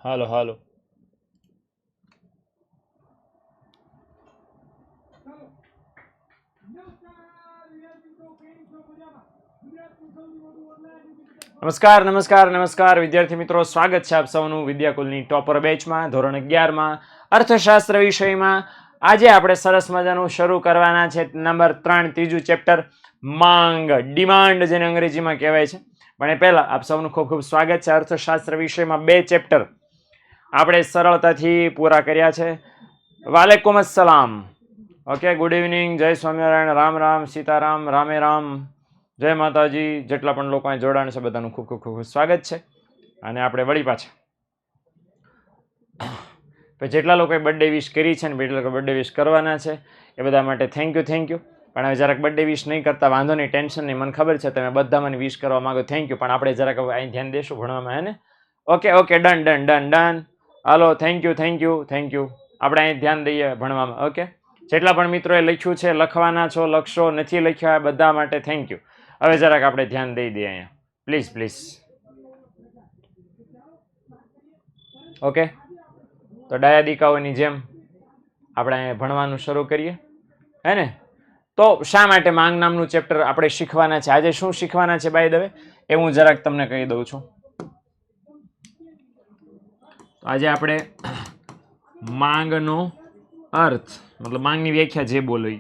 હાલો હાલો. નમસ્કાર નમસ્કાર નમસ્કાર વિદ્યાર્થી મિત્રો, સ્વાગત છે આપ સૌનું વિદ્યાકુલની ટોપર બેચમાં ધોરણ 11માં અર્થશાસ્ત્ર વિષયમાં. આજે આપણે સરસ મજાનું શરૂ કરવાના છે નંબર 3 ત્રીજું ચેપ્ટર માંગ, ડિમાન્ડ જેને અંગ્રેજીમાં કહેવાય છે. પણ એ પહેલા આપ સૌનું ખૂબ ખૂબ સ્વાગત છે. અર્થશાસ્ત્ર વિષયમાં 2 ચેપ્ટર આપણે સરળતાથી પૂરા કર્યા છે. વાલેકુમ અસલામ. ઓકે, ગુડ ઇવનિંગ, જય સ્વામિનારાયણ, રામ રામ, સીતારામ, રામે રામ, જય માતાજી. જેટલા પણ લોકો અહીં જોડાણ છે બધાનું ખૂબ ખૂબ ખૂબ સ્વાગત છે. અને આપણે વળી પાછા જેટલા લોકોએ બર્થડે વિશ કરી છે ને એટલા લોકો બર્થડે વિશ કરવાના છે એ બધા માટે થેન્ક યુ. પણ હવે જરાક બર્થડે વિશ નહીં કરતા વાંધો નહીં, ટેન્શન નહીં, મને ખબર છે તમે બધા મને વિશ કરવા માંગો, થેન્ક યુ. પણ આપણે જરાક અહીં ધ્યાન દેશું ભણવામાં, હે ને? Okay, done. Hello, thank you. આપણે અહીં ધ્યાન દઈએ ભણવામાં. ઓકે, જેટલા પણ મિત્રોએ લખ્યું છે, લખવાના છો, લખશો, નથી લખ્યા, બધા માટે થેન્ક યુ. હવે જરાક આપણે ધ્યાન દઈ દઈએ અહીંયા, પ્લીઝ. ઓકે, તો ડાયા દીકાઓની જેમ આપણે અહીંયા ભણવાનું શરૂ કરીએ, હે ને? તો શા માટે માંગ નામનું ચેપ્ટર આપણે શીખવાના છે? આજે શું શીખવાના છે બાય ધ વે એ હું જરાક તમને કહી દઉં છું. આજે આપણે માંગનો અર્થ, મતલબ માંગની વ્યાખ્યા જે બોલો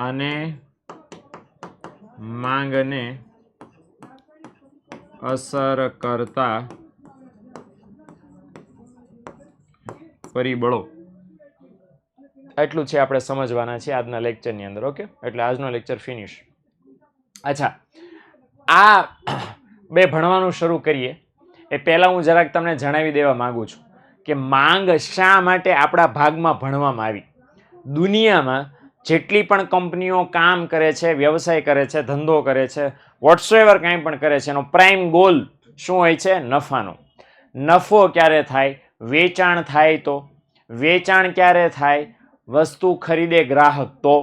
અને માંગને અસર કરતા પરિબળો, એટલું છે આપણે સમજવાના છે આજના લેક્ચરની અંદર. ઓકે, એટલે આજનો લેક્ચર ફિનિશ. અચ્છા, આ બે ભણવાનું શરૂ કરીએ એ પહેલાં હું જરાક તમને જણાવી દેવા માંગુ છું કે માંગ શા માટે આપણા ભાગમાં ભણવામાં આવી. દુનિયામાં જેટલી પણ કંપનીઓ કામ કરે છે, વ્યવસાય કરે છે, ધંધો કરે છે, વોટ્સએવર કાંઈ પણ કરે છે, એનો પ્રાઇમ ગોલ શું હોય છે? નફાનો. નફો ક્યારે થાય? વેચાણ થાય તો. વેચાણ ક્યારે થાય? વસ્તુ ખરીદે ગ્રાહક તો.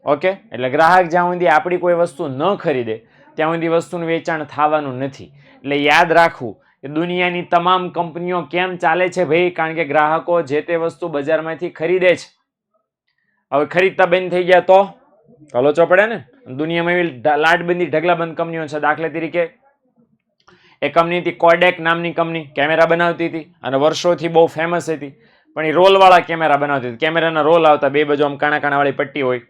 ઓકે, એટલે ગ્રાહક જ્યાં સુધી આપણી કોઈ વસ્તુ ન ખરીદે ત્યાં સુધી વસ્તુનું વેચાણ થવાનું નથી. એટલે યાદ રાખવું કે દુનિયાની તમામ કંપનીઓ કેમ ચાલે છે ભાઈ? કારણ કે ગ્રાહકો જે તે વસ્તુ બજારમાંથી ખરીદે છે. હવે ખરીદતા બંધ થઈ ગયા તો લોચો પડે ને. દુનિયામાં એવી લાટબંધી ઢગલાબંધ કંપનીઓ છે. દાખલા તરીકે એ કંપની હતી કોડેક નામની કંપની, કેમેરા બનાવતી હતી અને વર્ષોથી બહુ ફેમસ હતી. પણ એ રોલવાળા કેમેરા બનાવતી હતી. કેમેરાના રોલ આવતા, બે બાજુ આમ કાણા કાણાવાળી પટ્ટી હોય.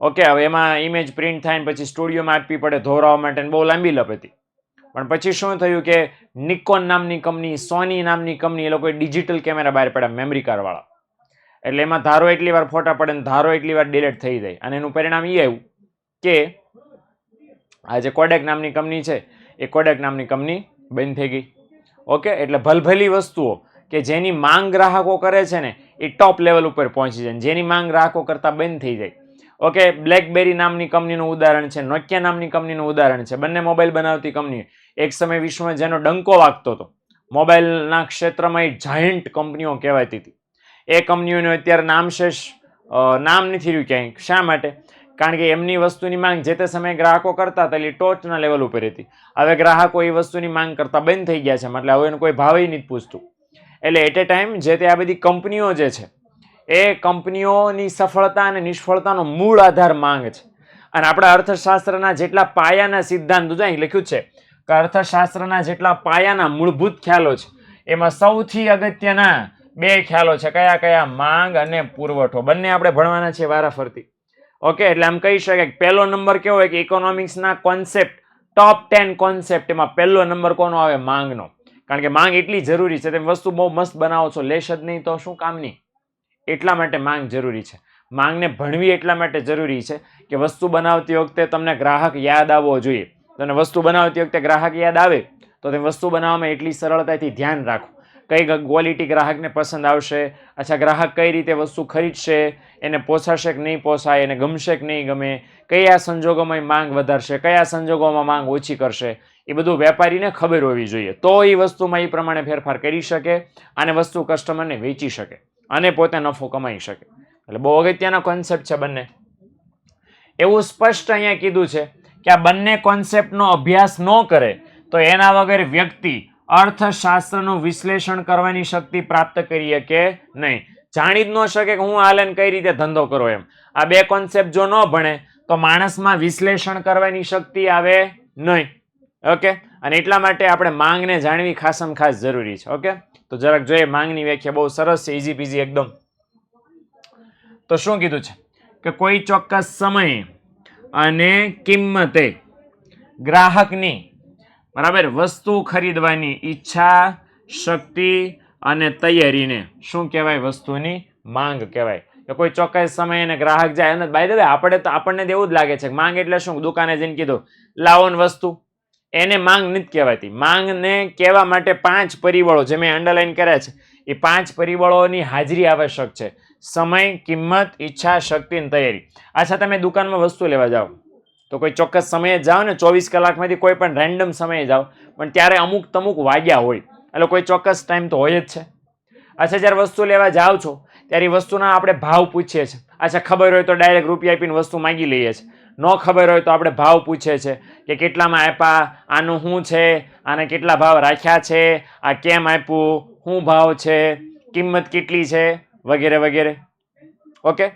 ઓકે, હવે એમાં ઇમેજ પ્રિન્ટ થાય ને પછી સ્ટુડિયોમાં આપવી પડે ધોરાવા માટે, બહુ લાંબી લપ હતી. પણ પછી શું થયું કે નિકોન નામની કંપની, સોની નામની કંપની, એ લોકોએ ડિજિટલ કેમેરા બહાર પડ્યા, મેમરી કાર્ડ વાળા. એટલે એમાં ધારો એટલી વાર ફોટા પડે ને ધારો એટલી વાર ડિલીટ થઈ જાય. અને એનું પરિણામ એ આવ્યું કે આ જે કોડેક નામની કંપની છે એ કોડેક નામની કંપની બંધ થઈ ગઈ. ઓકે, એટલે ભલભલી વસ્તુઓ કે જેની માંગ ગ્રાહકો કરે છે ને એ ટોપ લેવલ ઉપર પહોંચી જાય, જેની માંગ ગ્રાહકો કરતા બંધ થઈ જાય. ઓકે, બ્લેકબેરી નામની કંપનીનું ઉદાહરણ છે, નોકિયા નામની કંપનીનું ઉદાહરણ છે. બંને મોબાઈલ બનાવતી કંપની. એક સમય વિશ્વમાં જેનો ડંકો વાગતો હતો મોબાઈલના ક્ષેત્રમાં, એ જાયન્ટ કંપનીઓ કહેવાતી હતી. એ કંપનીઓનું અત્યારે નામ નથી રહ્યું ક્યાંય. શા માટે? કારણ કે એમની વસ્તુની માંગ જે તે સમયે ગ્રાહકો કરતા હતા એટલે ટોચના લેવલ ઉપર હતી. હવે ગ્રાહકો એ વસ્તુની માંગ કરતા બંધ થઈ ગયા છે, એટલે હવે એનું કોઈ ભાવ નથી પૂછતું. એટલે એટ એ ટાઈમ જે તે આ બધી કંપનીઓ જે છે એ કંપનીઓની સફળતા અને નિષ્ફળતાનો મૂળ આધાર માંગ છે. અને આપણા અર્થશાસ્ત્રના જેટલા પાયાના સિદ્ધાંતો અહીં લખ્યું છે કે અર્થશાસ્ત્રના જેટલા પાયાના મૂળભૂત ખ્યાલો છે એમાં સૌથી અગત્યના બે ખ્યાલો છે. કયા? માંગ અને પુરવઠો. બંને આપણે ભણવાના છે વારાફરતી. ઓકે, એટલે આમ કહી શકાય કે પહેલો નંબર કેવો હોય કે ઇકોનોમિક્સના કોન્સેપ્ટ, ટોપ 10 કોન્સેપ્ટ, એમાં પહેલો નંબર કોનો આવે? માંગનો. કારણ કે માંગ એટલી જરૂરી છે. તમે વસ્તુ બહુ મસ્ત બનાવો છો, લેશ જ નહીં તો શું કામની? એટલા માટે માંગ જરૂરી છે. માંગને ભણવી એટલા માટે જરૂરી છે કે વસ્તુ બનાવતી વખતે તમને ગ્રાહક યાદ આવવો જોઈએ. તમને વસ્તુ બનાવતી વખતે ગ્રાહક યાદ આવે તો તમે વસ્તુ બનાવવામાં એટલી સરળતાથી ધ્યાન રાખો. કઈ ક્વોલિટી ગ્રાહકને પસંદ આવશે, અચ્છા ગ્રાહક કઈ રીતે વસ્તુ ખરીદશે, એને પોસાશે કે નહીં પોસાય, એને ગમશે કે નહીં ગમે, કયા સંજોગોમાં માંગ વધારશે, કયા સંજોગોમાં માંગ ઓછી કરશે, એ બધું વેપારીને ખબર હોવી જોઈએ. તો એ વસ્તુમાં એ પ્રમાણે ફેરફાર કરી શકે અને વસ્તુ કસ્ટમરને વેચી શકે અને પોતે નફો કમાઈ શકે. એટલે બહુ અગત્યના કોન્સેપ્ટ છે બંને. એવું સ્પષ્ટ અહીંયા કીધું છે કે આ બંને કોન્સેપ્ટનો અભ્યાસ ન કરે તો એના વગર વ્યક્તિ અર્થશાસ્ત્રનું વિશ્લેષણ કરવાની શક્તિ પ્રાપ્ત કરીએ કે નહીં. જાણી જ ન શકે કે હું હાલન કઈ રીતે ધંધો કરો એમ. આ બે કોન્સેપ્ટ જો ન ભણે તો માણસમાં વિશ્લેષણ કરવાની શક્તિ આવે નહીં. ઓકે, અને એટલા માટે આપણે માંગને જાણવી ખાસમ ખાસ જરૂરી છે. ઓકે, તો જરાક જોઈએ માંગની વ્યાખ્યા બહુ સરસ છે, ઈઝી પીઝી એકદમ. તો શું કીધું છે કે કોઈ ચોક્કસ સમયે અને કિંમતે ગ્રાહકની બરાબર વસ્તુ ખરીદવાની ઈચ્છા, શક્તિ અને તૈયારીને શું કહેવાય? વસ્તુની માંગ કહેવાય. કે કોઈ ચોક્કસ સમયે અને ગ્રાહક જાય અને બાય ધ વે આપણને તો એવું જ લાગે છે કે માંગ એટલે શું? દુકાને જઈને કીધું લાવો ને વસ્તુ, એને માંગ નથી કહેવાતી. માંગને કહેવા માટે 5 પરિબળો જે મેં અંડરલાઈન કર્યા છે એ 5 પરિબળોની હાજરી આવશ્યક છે. સમય, કિંમત, ઈચ્છા, શક્તિ અને તૈયારી. અચ્છા, તમે દુકાનમાં વસ્તુ લેવા જાઓ તો કોઈ ચોક્કસ સમયે જાઓ ને, 24 કલાકમાંથી કોઈ પણ રેન્ડમ સમયે જાઓ, પણ ત્યારે અમુક તમુક વાગ્યા હોય, એટલે કોઈ ચોક્કસ ટાઈમ તો હોય જ છે. અચ્છા, જ્યારે વસ્તુ લેવા જાઓ છો ત્યારે એ વસ્તુના આપણે ભાવ પૂછીએ છીએ. અચ્છા, ખબર હોય તો ડાયરેક્ટ રૂપિયા આપીને વસ્તુ માગી લઈએ છીએ. ન ખબર હોય તો આપણે ભાવ પૂછીએ છીએ કે કેટલામાં આપ્યા, આનું શું છે, આને કેટલા ભાવ રાખ્યા છે, આ કેમ આપ્યું, શું ભાવ છે, કિંમત કેટલી છે, વગેરે વગેરે. ઓકે,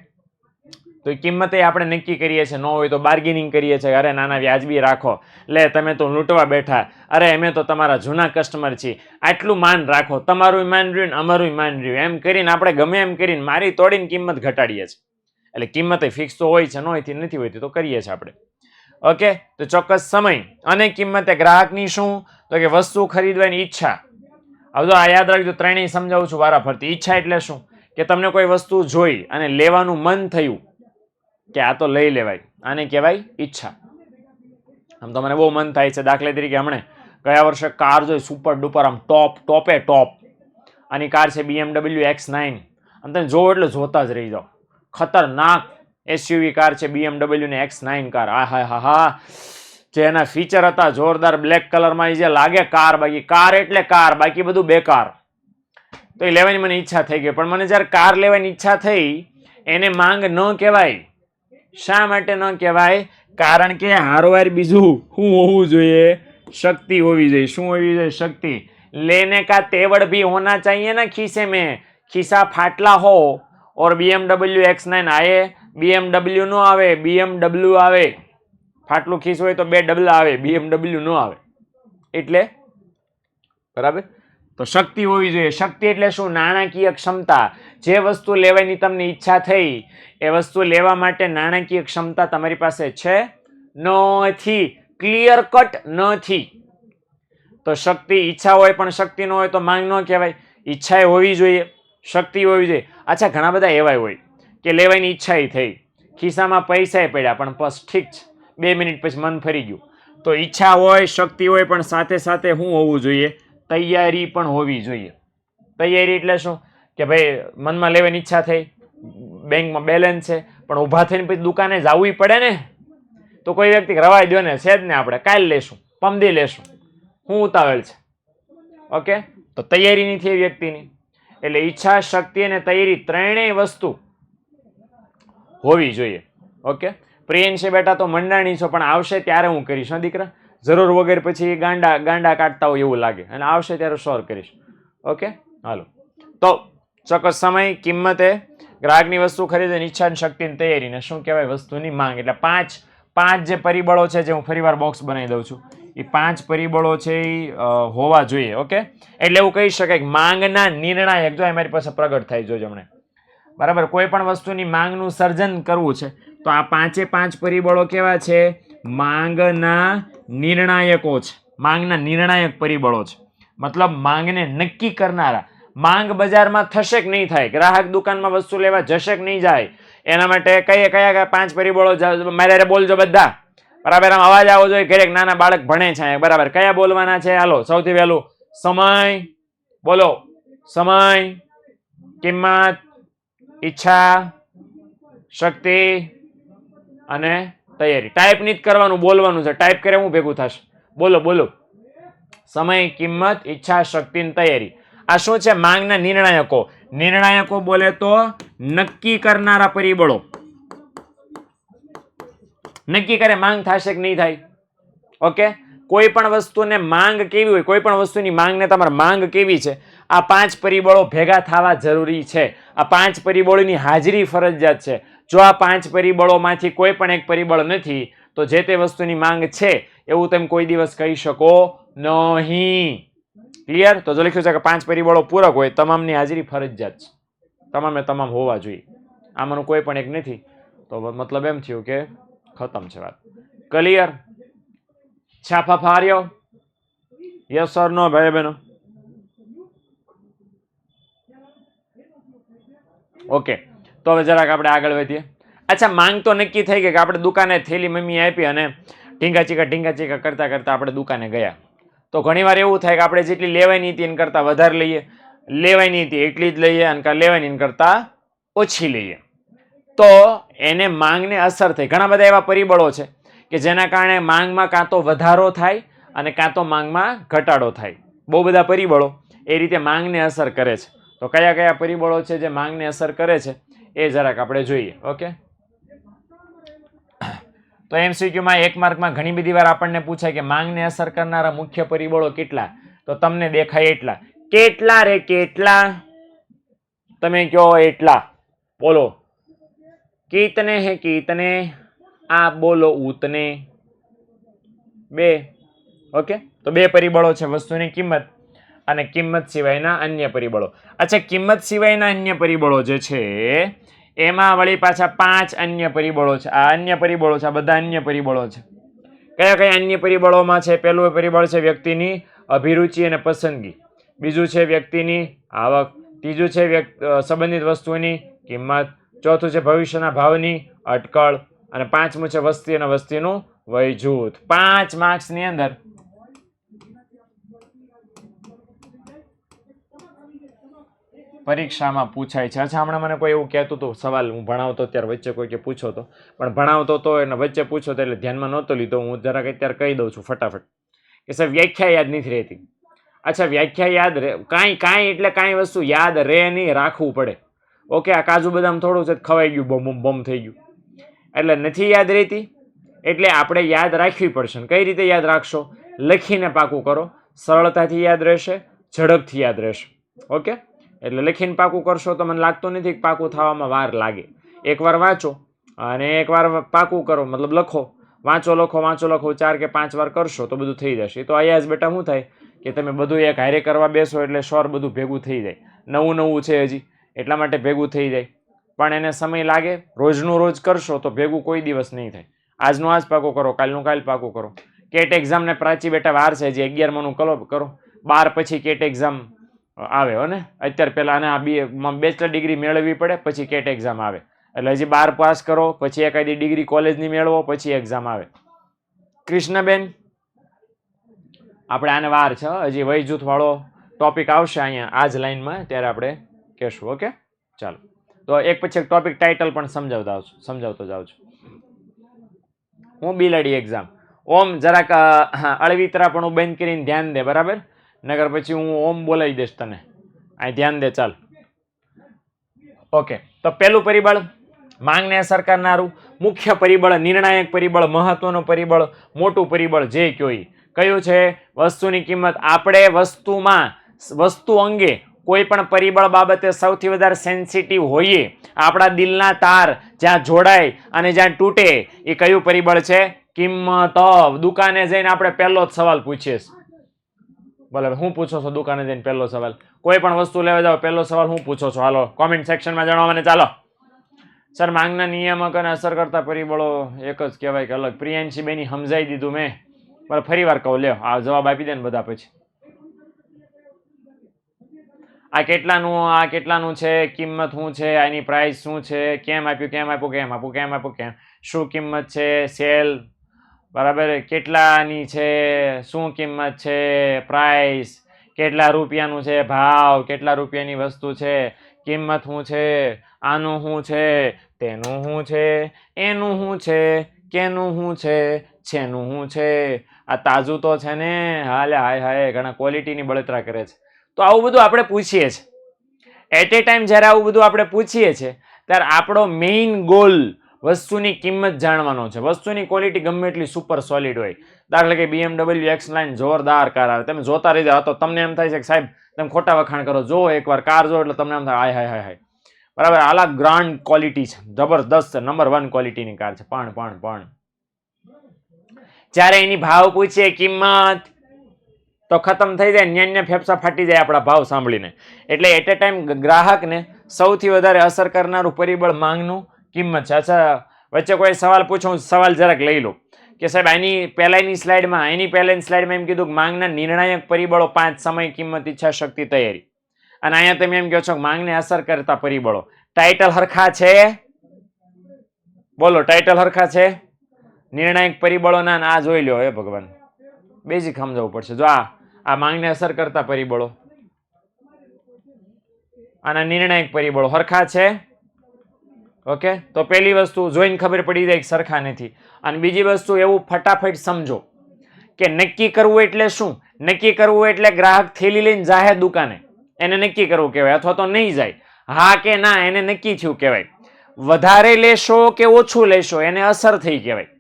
તો એ કિંમતે આપણે નક્કી કરીએ છીએ. ન હોય તો બાર્ગેનિંગ કરીએ છીએ. અરે નાના વ્યાજબી રાખો, લે તમે તો લૂંટવા બેઠા, અરે અમે તો તમારા જૂના કસ્ટમર છીએ, આટલું માન રાખો, તમારું માન રહ્યું ને અમારું માન રહ્યું, એમ કરીને આપણે ગમે એમ કરીને મારી તોડીને કિંમત ઘટાડીએ છીએ. એટલે કિંમત ફિક્સ તો હોય છે, નથી હોતી તો કરીએ છીએ આપણે. ઓકે, તો ચોક્કસ સમય અને કિંમતે ગ્રાહકની શું? તો કે વસ્તુ ખરીદવાની ઈચ્છા. હવે જો આ યાદ રાખજો, ત્રણેય સમજાવું છું વારાફરતી. ઈચ્છા એટલે શું? કે તમને કોઈ વસ્તુ જોઈ અને લેવાનું મન થયું કે આ તો લઈ લેવાય, આને કહેવાય ઈચ્છા. આમ તો મને બહુ મન થાય છે. દાખલા તરીકે હમણે ગયા વર્ષે કાર જોઈ, સુપર ડુપર, આમ ટોપ. આની કાર છે BMW X9. આમ તમે જોવો એટલે જોતા જ રહી જાઓ. ખતરનાક SUV કાર છે BMW ને X9 કાર. હા, જે એના ફીચર હતા જોરદાર, બ્લેક કલરમાં જે લાગે કાર, બાકી કાર એટલે કાર, બાકી બધું બેકાર. તો એ લેવાની મને ઈચ્છા થઈ ગઈ. પણ મને જ્યારે કાર લેવાની ઈચ્છા થઈ એને માંગ ન કહેવાય. શા માટે ન કહેવાય? કારણ કે હારવાર બીજું શું હોવું જોઈએ? શક્તિ હોવી જોઈએ. શું હોવી જોઈએ? શક્તિ. લેને કા તેવડ भी होना चाहिए ना खीसे में. खीसा फाटला हो और BMW X9 आए, BMW નો આવે, BMW આવે. ફાટલું ખીસ હોય તો 2 ડબલા આવે, BMW નો આવે. એટલે બરાબર, તો શક્તિ હોવી જોઈએ. શક્તિ એટલે શું? નાણાકીય ક્ષમતા. જે વસ્તુ લેવાની તમને ઈચ્છા થઈ એ વસ્તુ લેવા માટે નાણાકીય ક્ષમતા તમારી પાસે છે? નથી. ક્લિયર કટ નથી. તો શક્તિ, ઈચ્છા હોય પણ શક્તિ ન હોય તો માંગ ન કહેવાય. ઈચ્છા હોવી જોઈએ, શક્તિ હોવી જોઈએ. અચ્છા, ઘણા બધા એવા હોય કે લેવાની ઈચ્છા થઈ, ખિસ્સામાં પૈસા પડ્યા, પણ બસ ઠીક છે, 2 મિનિટ પછી મન ફરી ગયું. તો ઈચ્છા હોય, શક્તિ હોય, પણ સાથે સાથે શું હોવું જોઈએ? તૈયારી પણ હોવી જોઈએ. તૈયારી એટલે શું? કે ભાઈ મનમાં લેવાની ઈચ્છા થઈ, બેંકમાં બેલેન્સ છે, પણ ઊભા થઈને પછી દુકાને જવું પડે ને. તો કોઈ વ્યક્તિ રવાય દો ને, છે જ ને, આપણે કાલ લેશું, પમદી લેશું, શું ઉતાવળ છે? ઓકે, તો તૈયારી નહીં થઈ વ્યક્તિની. એટલે ઈચ્છા, શક્તિ અને તૈયારી ત્રણેય વસ્તુ હોવી જોઈએ. ઓકે, પ્રિયન છે બેટા તો મંડાણી છો, પણ આવશે ત્યારે હું કરીશ હા દીકરા. જરૂર વગર પછી ગાંડા કાઢતા હોય એવું લાગે, અને આવશે ત્યારે શ્યોર કરીશ. ઓકે, હાલો. તો ચોક્કસ સમય, કિંમતે ગ્રાહકની વસ્તુ ખરીદવાની ઈચ્છા, શક્તિ અને તૈયારીને શું કહેવાય? વસ્તુની માંગ. એટલે પાંચ જે પરિબળો છે, જે હું ફરીવાર બોક્સ બનાવી દઉં છું, એ 5 પરિબળો છે એ હોવા જોઈએ. ઓકે, એટલે એવું કહી શકાય કે માંગના નિર્ણાયક, જો અમારી પાસે પ્રગટ થાય જોજો હમણે, બરાબર, કોઈ પણ વસ્તુની માંગનું સર્જન કરવું છે તો આ 5 પરિબળો કેવા છે? માંગના નિર્ણાયકો છે. માંગના નિર્ણાયક પરિબળો છે. મતલબ માંગને નક્કી કરનારા. માંગ બજારમાં થશે કે નહીં થાય? ગ્રાહક દુકાનમાં વસ્તુ લેવા જશે કે નહીં જાય? એના માટે કયા 5 પરિબળો? મારે બોલજો બધા, બરાબર. આમ અવાજ આવો જોઈએ. ઘરે નાના બાળક ભણે છે, બરાબર. કયા બોલવાના છે? હાલો, સૌથી પહેલું સમય બોલો. સમય, કિંમત, ઈચ્છા, શક્તિ અને તૈયારી. ટાઈપ નહીં કરવાનું, બોલવાનું છે. ટાઈપ કરે હું ભેગું થશે? બોલો. સમય, કિંમત, ઈચ્છા, શક્તિ અને તૈયારી. આ શું છે? માંગના નિર્ણાયકો. નિર્ણાયકો બોલે તો નક્કી કરનારા પરિબળો. નક્કી કરે માંગ થશે કે નહીં થાય. ઓકે, કોઈ પણ વસ્તુને માંગ કેવી હોય, કોઈ પણ વસ્તુની માંગને તમારે માંગ કેવી છે, આ 5 પરિબળો ભેગા થવા જરૂરી છે. આ 5 પરિબળોની હાજરી ફરજિયાત છે. જો આ 5 પરિબળોમાંથી કોઈ પણ એક પરિબળ નથી તો જે તે વસ્તુની માંગ છે એવું તમે કોઈ દિવસ કહી શકો નહીં. ક્લિયર? તો જો લખ્યું છે કે 5 પરિબળો પૂરક હોય, તમામની હાજરી ફરજિયાત છે, તમામે તમામ હોવા જોઈએ. આમાંનું કોઈ પણ એક નથી તો મતલબ એમ થયું કે ખતમ છે વાત. ક્લિયર? છાપા ફાર્યો? યસ ઓર નો ભાઈ બહેનો? ઓકે, તો હવે જરાક આપણે આગળ વધીએ. અચ્છા, માંગ તો નક્કી થઈ ગઈ કે આપણે દુકાને થેલી મમ્મી આપી અને ઢીંગા ચીકા કરતા કરતા આપણે દુકાને ગયા. તો ઘણીવાર એવું થાય કે આપણે જેટલી લેવાની હતી એના કરતાં વધારે લઈએ, લેવાની હતી એટલી જ લઈએ અને લેવાની એના કરતાં ઓછી લઈએ. તો એને માંગને અસર થઈ. ઘણા બધા એવા પરિબળો છે કે જેના કારણે માંગમાં કાં તો વધારો થાય અને કાં તો માંગમાં ઘટાડો થાય. બહુ બધા પરિબળો એ રીતે માંગને અસર કરે છે. તો કયા કયા પરિબળો છે જે માંગને અસર કરે છે એ જરાક આપણે જોઈએ. ઓકે, તો એમસીક્યુમાં 1 માર્કમાં ઘણી બધી વાર આપણને પૂછાય કે માંગને અસર કરનારા મુખ્ય પરિબળો કેટલા? તો તમને દેખાય એટલા. કેટલા રે કેટલા? તમે કહો એટલા. બોલો. कितने हैं कितने? आप बोलो उतने. 2. ओके, तो 2 परिबळो છે, વસ્તુની કિંમત અને કિંમત સિવાયના અન્ય પરિબળો. અચ્છા, કિંમત સિવાયના અન્ય પરિબળો જે છે એમાં વળી પાછા 5 અન્ય પરિબળો છે. આ અન્ય પરિબળો છે, આ બધા અન્ય પરિબળો છે. કયા કયા અન્ય પરિબળોમાં છે? પહેલું પરિબળ છે વ્યક્તિની અભિરુચિ અને પસંદગી. બીજું છે વ્યક્તિની આવક. ત્રીજું છે સંબંધિત વસ્તુની કિંમત. ચોથું છે ભવિષ્યના ભાવની અટકળ. અને 5મું છે વસ્તી અને વસ્તીનું વય જૂથ. 5 માર્ક્સની અંદર પરીક્ષામાં પૂછાય છે. અચ્છા, હમણાં મને કોઈ એવું કહેતું હતું, સવાલ હું ભણાવતો ત્યારે વચ્ચે કોઈ કે પૂછો તો, પણ ભણાવતો તો એને વચ્ચે પૂછો તો એટલે ધ્યાનમાં નહોતો લીધો. હું જરાક અત્યારે કહી દઉં છું ફટાફટ કે સાહેબ વ્યાખ્યા યાદ નથી રહેતી. અચ્છા, વ્યાખ્યા યાદ રહે? કાંઈ એટલે કાંઈ વસ્તુ યાદ રહે નહીં, રાખવું પડે. ઓકે, આ કાજુ બદામ થોડું છે ખવાઈ ગયું, બમ બમ થઈ ગયું એટલે નથી યાદ રહેતી. એટલે આપણે યાદ રાખવી પડશે. કઈ રીતે યાદ રાખશો? લખીને પાકું કરો, સરળતાથી યાદ રહેશે, ઝડપથી યાદ રહેશે. ઓકે, એટલે લખીને પાકું કરશો તો મને લાગતું નથી કે પાકું થવામાં વાર લાગે. એકવાર વાંચો અને એકવાર પાકું કરો, મતલબ લખો, વાંચો લખો 4 કે 5 વાર કરશો તો બધું થઈ જશે. તો અહીંયા જ બેટા શું થાય કે તમે બધું એક હારે કરવા બેસો એટલે શોર બધું ભેગું થઈ જાય. નવું છે હજી, એટલા માટે ભેગું થઈ જાય, પણ એને સમય લાગે. રોજનું રોજ કરશો તો ભેગું કોઈ દિવસ નહીં થાય. આજનું આજ પાકું કરો, કાલનું કાલ પાકું કરો. કેટ એક્ઝામને પ્રાચી બેટા વાર છે, જે 11માનું કરો. 12 પછી કેટ એક્ઝામ આવે હો ને. અત્યારે પહેલા આને બેચલર ડિગ્રી મેળવવી પડે પછી કેટ એક્ઝામ આવે. એટલે હજી 12 પાસ કરો પછી એકાદી ડિગ્રી કોલેજની મેળવો પછી એક્ઝામ આવે. કૃષ્ણબેન, આપણે આને વાર છે, હજી વય જૂથ વાળો ટોપિક આવશે અહીંયા આ જ લાઈનમાં, ત્યારે આપણે કહેશું. ઓકે, ચાલો. તો એક પછી એક ટોપિક ટાઇટલ પણ સમજાવતો જાઉં છું. હું બિલાડી એક્ઝામ. ઓમ જરાક અળવિતરા પણ હું બંધ કરીને ધ્યાન દે, બરાબર? નગર પછી હું ઓમ બોલાવી દઈશ તને. અહીં ધ્યાન દે, ચાલ. ઓકે, તો પહેલું પરિબળ માંગને અસર કરનારું મુખ્ય પરિબળ, નિર્ણાયક પરિબળ, મહત્વનું પરિબળ, મોટું પરિબળ જે કયું છે? વસ્તુની કિંમત. આપણે વસ્તુ અંગે કોઈ પણ પરિબળ બાબતે સૌથી વધારે સેન્સિટિવ હોઈએ, આપણા દિલના તાર જ્યાં જોડાય અને જ્યાં તૂટે એ કયું પરિબળ છે? કિંમત. દુકાને જઈને આપણે પહેલો જ સવાલ પૂછીએ. બોલો, શું પૂછો છો દુકાને જઈને પહેલો સવાલ? કોઈ પણ વસ્તુ લેવા જાઓ પહેલો સવાલ શું પૂછો છો? હાલો કોમેન્ટ સેક્શનમાં જણાવો મને. ચાલો સર, માંગના નિયામક અને અસર કરતા પરિબળો એક જ કહેવાય કે અલગ? પ્રિયાંશી બેની સમજાઈ દીધું મેં, પણ ફરી વાર કહું, લ્યો આ જવાબ આપી દે ને બધા પછી. આ કેટલાનું છે, કિંમત શું છે, આની પ્રાઇસ શું છે, કેમ આપ્યું, શું કિંમત છે, સેલ, બરાબર, કેટલાની છે, શું કિંમત છે, પ્રાઇસ, કેટલા રૂપિયાનું છે, ભાવ, કેટલા રૂપિયાની વસ્તુ છે, કિંમત શું છે, આનું શું છે, તેનું શું છે, એનું શું છે, કેનું શું છે, છેનું શું છે. આ તાજું તો છે ને? હાલે હાય ઘણા ક્વોલિટીની બળતરા કરે છે. તો આવું બધું આપણે પૂછીએ છીએ. એટ એ ટાઈમ જ્યારે આવું બધું આપણે પૂછીએ છીએ ત્યારે આપણો મેઇન ગોલ વસ્તુની કિંમત જાણવાનો છે. વસ્તુની ક્વોલિટી ગમે એટલી સુપર સોલિડ હોય, દાખલા કે BMW X લાઇન જોરદાર કાર આવે, તમે જોતા રહી જાઓ તો તમને એમ થાય છે કે સાહેબ તમે ખોટા વખાણ કરો, જો એકવાર કાર જો એટલે તમને એમ થાય હાય હાય હાય હાય, બરાબર, આલા ગ્રાન્ડ ક્વોલિટી છે, જબરદસ્ત નંબર 1 ક્વોલિટીની કાર છે. પણ જ્યારે એની ભાવ પૂછીએ કિંમત તો ખતમ થઈ જાય, ન્યાન્ય ફેફસા ફાટી જાય આપણા ભાવ સાંભળીને. એટલે એટ એ ટાઈમ ગ્રાહકને સૌથી વધારે અસર કરનારું પરિબળ માંગનું કિંમત છે. અચ્છા, વચ્ચે કોઈ સવાલ પૂછો, સવાલ જરાક લઈ લો કે સાહેબ એની પહેલાની સ્લાઇડમાં એમ કીધું કે માંગના નિર્ણાયક પરિબળો 5: સમય, કિંમત, ઈચ્છા શક્તિ, તૈયારી. અને અહીંયા તમે એમ કહો છો કે માંગને અસર કરતા પરિબળો. ટાઇટલ હરખા છે? બોલો, ટાઇટલ હરખા છે? નિર્ણાયક પરિબળોના આ જોઈ લો. હે ભગવાન, બેઝિક સમજાવવું પડશે. જો આ માંગને અસર કરતા પરિબળો અને નિર્ણાયક પરિબળો હરખા છે. ઓકે, તો પહેલી વસ્તુ જોઈને ખબર પડી જાય કે સરખા નથી. અને બીજી વસ્તુ એવું ફટાફટ સમજો કે નક્કી કરવું એટલે શું? નક્કી કરવું એટલે ગ્રાહક થેલી લઈને જાહે દુકાને, એને નક્કી કરવું કહેવાય. અથવા તો નહીં જાય, હા કે ના, એને નક્કી થયું કહેવાય. વધારે લેશો કે ઓછું લેશો એને અસર થઈ કહેવાય.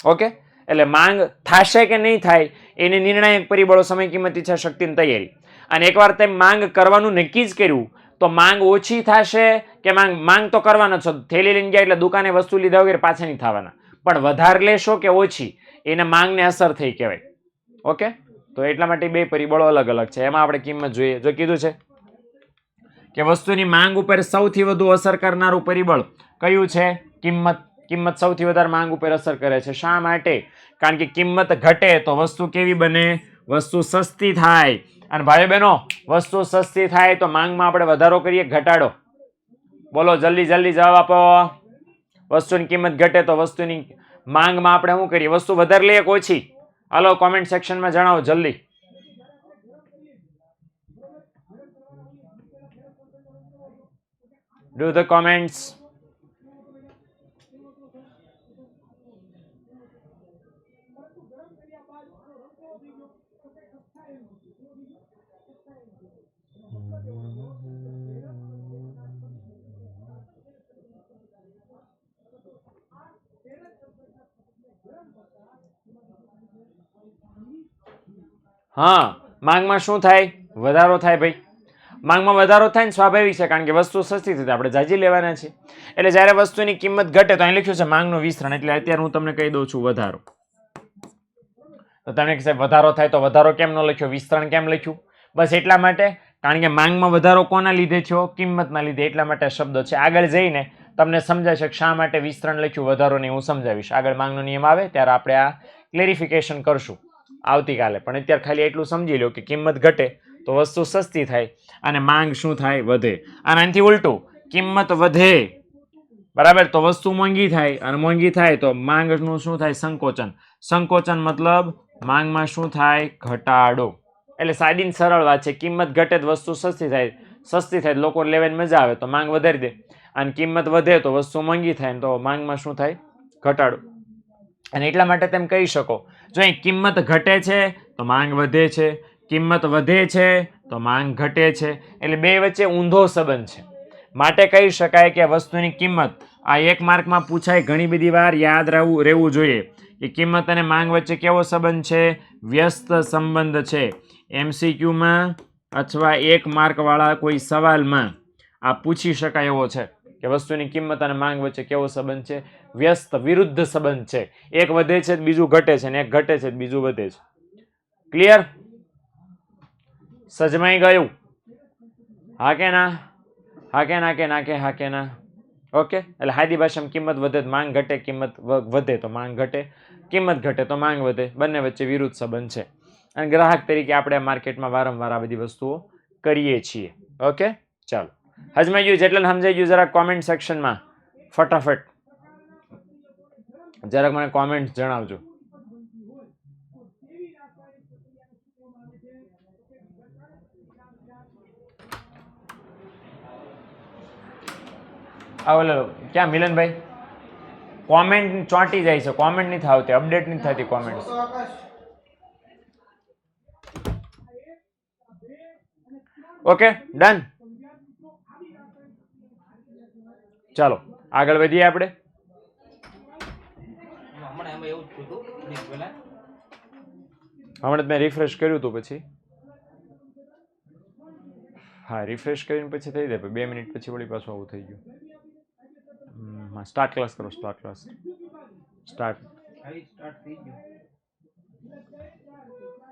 ઓકે, એટલે માંગ થાશે કે નહીં થાય એને નિર્ણાયક પરિબળો સમય, કિંમત, ઈચ્છા શક્તિ અને તૈયારી. અને એકવાર તમે માંગ કરવાનું નક્કી જ કર્યું તો માંગ ઓછી થશે કે માંગ તો કરવાનો છો, થેલી લઈને ગયા એટલે દુકાને વસ્તુ લીધા વગર પાછા નહીં થવાના. પણ વધારે લેશો કે ઓછી એને માંગને અસર થઈ કહેવાય. ઓકે, તો એટલા માટે બે પરિબળો અલગ અલગ છે. એમાં આપણે કિંમત જોઈએ. જો કીધું છે કે વસ્તુની માંગ ઉપર સૌથી વધુ અસર કરનારું પરિબળ કયું છે? કિંમત. કિંમત સૌથી વધારે માંગ ઉપર અસર કરે છે. શા માટે? કારણ કે કિંમત ઘટે તો વસ્તુ કેવી બને? વસ્તુ સસ્તી થાય. અને ભાઈ બહેનો, વસ્તુ સસ્તી થાય તો માંગમાં આપણે વધારો કરીએ, ઘટાડો? બોલો, જલ્દી જલ્દી જવાબ આપો. વસ્તુની કિંમત ઘટે તો વસ્તુની માંગમાં આપણે શું કરીએ? વસ્તુ વધારે લઈએ કે ઓછી? હાલો, કોમેન્ટ સેક્શનમાં જણાવો જલ્દી. Do the comments. હા, માંગમાં શું થાય? વધારો થાય ભાઈ. માંગમાં વધારો થાય ને સ્વાભાવિક છે, કારણ કે વસ્તુ સસ્તી થતી, આપણે જાજી લેવાના છે. એટલે જ્યારે વસ્તુની કિંમત ઘટે તો અહીં લખ્યું છે માંગનું વિસ્તરણ. એટલે અત્યારે હું તમને કહી દઉં છું વધારો. તો તમે કે સાહેબ વધારો થાય તો વધારો કેમ ન લખ્યો, વિસ્તરણ કેમ લખ્યું? બસ એટલા માટે, કારણ કે માંગમાં વધારો કોના લીધે થયો? કિંમતના લીધે. એટલા માટે શબ્દો છે. આગળ જઈને તમને સમજાશે કે શા માટે વિસ્તરણ લખ્યું, વધારો નહીં, હું સમજાવીશ. આગળ માંગનો નિયમ આવે ત્યારે આપણે આ ક્લેરિફિકેશન કરશું આવતીકાલે. પણ અત્યારે ખાલી એટલું સમજી લો કે કિંમત ઘટે તો વસ્તુ સસ્તી થાય અને માંગ શું થાય? વધે. અને આનાથી ઉલટું, કિંમત વધે, બરાબર, તો વસ્તુ મોંઘી થાય. અને મોંઘી થાય તો માંગનું શું થાય? સંકોચન. સંકોચન મતલબ માંગમાં શું થાય? ઘટાડો. એટલે સાદી ને સરળ વાત છે. કિંમત ઘટે તો વસ્તુ સસ્તી થાય, સસ્તી થાય લોકો લેવાની મજા આવે તો માંગ વધારી દે. અને કિંમત વધે તો વસ્તુ મોંઘી થાય તો માંગમાં શું થાય? ઘટાડો. અને એટલા માટે તમે કહી શકો, જો અહીં કિંમત ઘટે છે તો માંગ વધે છે, કિંમત વધે છે તો માંગ ઘટે છે. એટલે બે વચ્ચે ઊંધો સંબંધ છે. માટે કહી શકાય કે વસ્તુની કિંમત, આ એક માર્કમાં પૂછાય, ઘણી બધી વાર યાદ રહેવું જોઈએ કે કિંમત અને માંગ વચ્ચે કેવો સંબંધ છે? વ્યસ્ત સંબંધ છે. MCQમાં અથવા 1 માર્કવાળા કોઈ સવાલમાં આ પૂછી શકાય એવો છે કે વસ્તુની કિંમત અને માંગ વચ્ચે કેવો સંબંધ છે? વ્યસ્ત, વિરુદ્ધ સંબંધ છે. એક વધે છે બીજું ઘટે છે, અને એક ઘટે છે બીજું વધે છે. ક્લિયર? સજમાઈ ગયું? હા કે ના? હા કે ના? કે ના કે હા કે ના? ઓકે, એટલે સાદી ભાષામાં કિંમત વધે તો માંગ ઘટે, કિંમત વધે તો માંગ ઘટે, કિંમત ઘટે તો માંગ વધે. બંને વચ્ચે વિરુદ્ધ સંબંધ છે. અને ગ્રાહક તરીકે આપણે માર્કેટમાં વારંવાર આ બધી વસ્તુઓ કરીએ છીએ. ઓકે, ચાલો, હજમાઈ ગયું? જેટલે સમજાઈ ગયું જરા કોમેન્ટ સેક્શનમાં ફટાફટ જરાક મને કોમેન્ટ જણાવજો. ઓલો ક્યાં મિલનભાઈ? કોમેન્ટ ચોંટી જાય છે, કોમેન્ટ નથી આવતી, અપડેટ નથી થતી કોમેન્ટ. Okay, done. ચાલો આગળ વધીએ આપણે. હમણાં મેં રિફ્રેશ કર્યું હતું પછી હા રિફ્રેશ કરીને પછી થઈ જાય 2 મિનિટ પછી વળી પાછું આવું થઈ ગયું સ્ટાર્ટ ક્લાસ કરો start class start